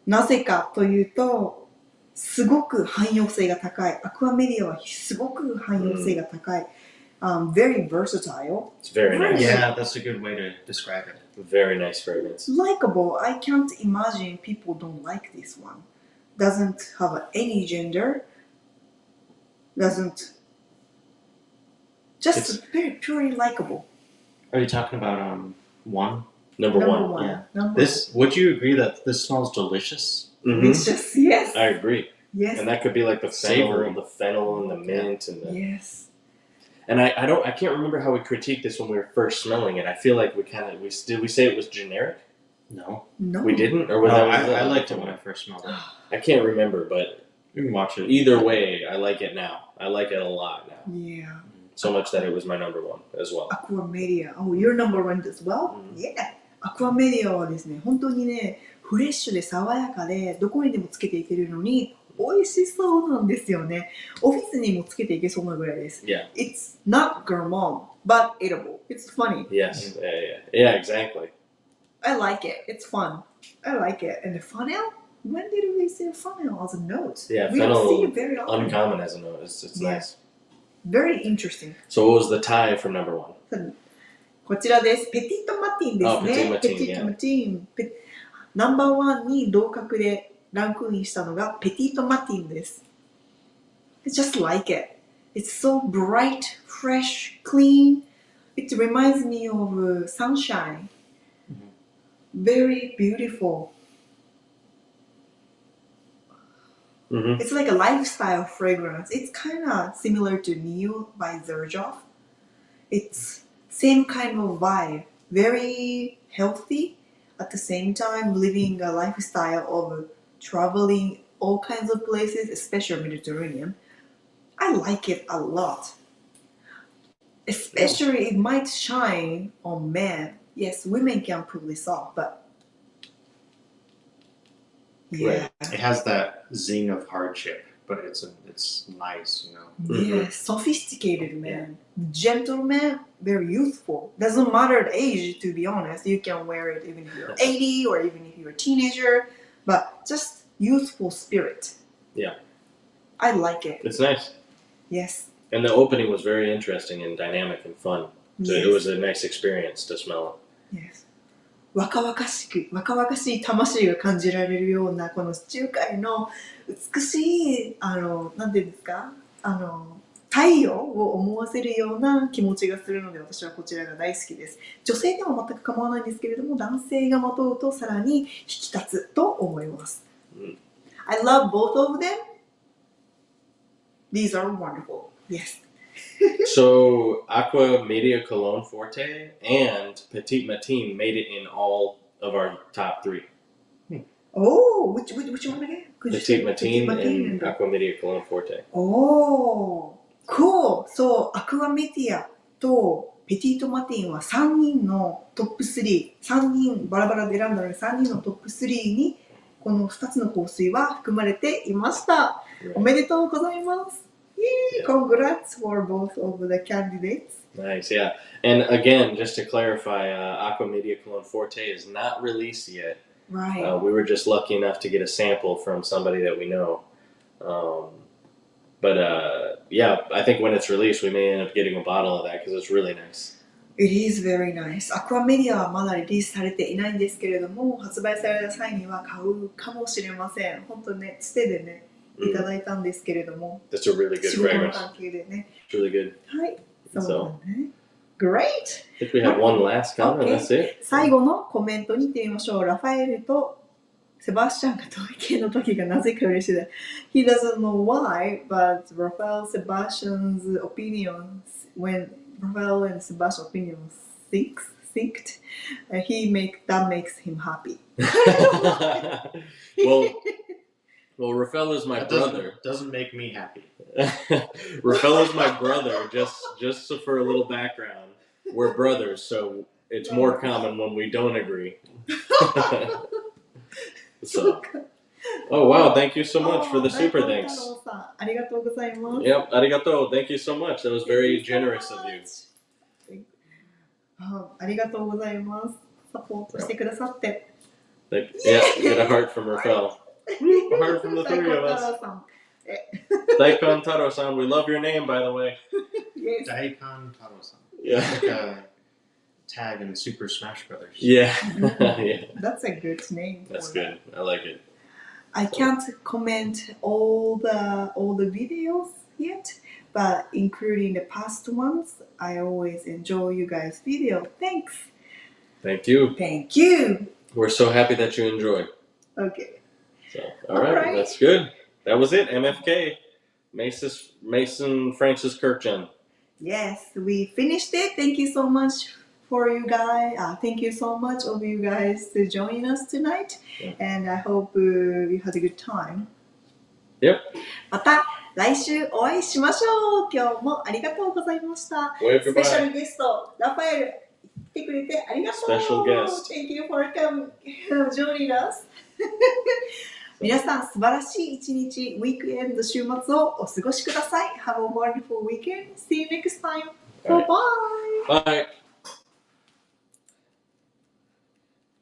なぜかというと、すごく汎用性が高い。アクアメディアはすごく汎用性が高い。Very versatile. It's very nice. Yeah, that's a good way to describe it. Very nice fragrance. Likable. I can't imagine people don't like this one. Doesn't have any gender. Doesn't. Just very purely likable. Are you talking about one? Number Number 1. one. Yeah. Number This would you agree that this smells delicious? It's just yes. I agree. Yes. And that could be like the Savory. fennel and the mint and the. Yes. And I can't remember how we critiqued this when we were first smelling it. I feel like did we say it was generic? No. No. We didn't, or was No, that? I liked it when I first smelled it. I can't remember, but You can watch it. either way, I like it now. I like it a lot now. Yeah. So much that it was my number 1 as well. Aqua Media. Oh, you're number 1 as well? Yeah. Aqua Media はですね、本当にね、フレッシュで爽やかで、どこにでもつけていけるのに、美味しそうなんですよね。オフィスにもつけていけそうなぐらいです。Yeah. It's not gourmand, but edible. It's funny. Yes. Yeah, exactly. I like it. It's fun. I like it. And the funnel? When did we see a funnel as a note? Yeah, we funnel, don't see it very often. Uncommon as a note. It's Yeah. nice. Very interesting. So what was the tie for number 1? こちらです。ペティットマティンですね。ペティットマティンペティットマティン。ナンバーワンに同格でランクインしたのがペティットマティンです。I just like it. It's so bright, fresh, clean. It reminds me of sunshine. Very beautiful. Mm-hmm. It's like a lifestyle fragrance. It's kind of similar to Neo by Xerjoff. It's same kind of vibe. Very healthy. At the same time, living a lifestyle of traveling all kinds of places, especially Mediterranean. I like it a lot. Especially it might shine on men. Yes, women can pull this off, but yeah. It has that zing of hardship, but it's nice, you know. Yes, sophisticated man. Gentleman, very youthful. Doesn't matter the age, to be honest. You can wear it even if you're 80 or even if you're a teenager, but just youthful spirit. Yeah. I like it. It's nice. Yes. And the opening was very interesting and dynamic and fun. So Yes. it was a nice experience to smell Yes. 若々しい魂が感じられるようなこの地中海の美しいなんていうんですか太陽を思わせるような気持ちがするので私はこちらが大好きです。女性でも全く構わないんですけれども男性がまとうとさらに引き立つと思います。I love both of them. These are wonderful. Yes. So Aqua Media Cologne Forte and Petite Matine made it in all of our top 3. Oh, which one again? Petite Matine and Aqua Media Cologne Forte. Oh, cool. So, アクアメディアとペティートマティンは3人のトップ3、3人バラバラで選んだので3人のトップ3にこの2つの香水は含まれていました。おめでとうございます。Yay! Congrats for both of the candidates. Nice, yeah. And again, just to clarify, Aqua Media Cologne Forte is not released yet. Right. We were just lucky enough to get a sample from somebody that we know. But yeah, I think when it's released, we may end up getting a bottle of that because it's really nice. It is very nice. アクアメディアはまだリリースされていないんですけれども、発売された際には買うかもしれません。本当ね、つてでね、いただいたんですけれども、 That's a really good 仕事の fragrance. 関係でね。 It's really good. はい、そうだね。Great! I think we have one last comment. Okay. That's it. 最後のコメントに行ってみましょう。ラファエルとセバスチャンが同意見の時がなぜか嬉しいです。He doesn't know why, but Raphael Sebastian's opinions, when Raphael and Sebastian's opinions synced, that makes him happy. Well, Rafael is my That brother. doesn't make me happy. Rafael is my brother. Just for a little background, we're brothers, so it's more common when we don't agree. So, oh wow! Thank you so much for the super thanks. ありがとうございます。 Yep, arigato. Thank you so much. That was very generous of you. ありがとうございます。サポートしてくださって。 Yeah, get a heart from Rafael. A heart from the three of us. Daikon Taro-san, we love your name, by the way. Yes. Daikon Taro-san. Yeah. Like a tag in Super Smash Brothers. Yeah. Yeah. That's a good name. That's good. I like it. I can't comment all the videos yet, but including the past ones, I always enjoy you guys' video. Thanks. Thank you. Thank you. We're so happy that you enjoy. Okay. So, all right, that's good. That was it. MFK. Mason Francis Kirkjan. Yes, we finished it. Thank you so much for you guys. Thank you so much of you guys to join us tonight. Yeah. And I hope you had a good time. Yep. また来週お会いしましょう。今日もありがとうございました。 Wave スペシャ goodbye. ルゲスト、ラファエル、来てくれてありがとう。 Special guest. Thank you for joining us. 皆さん、素晴らしい一日、ウィークエンド、週末をお過ごしください。Have a wonderful weekend. See you next time. All right. Bye-bye. Bye.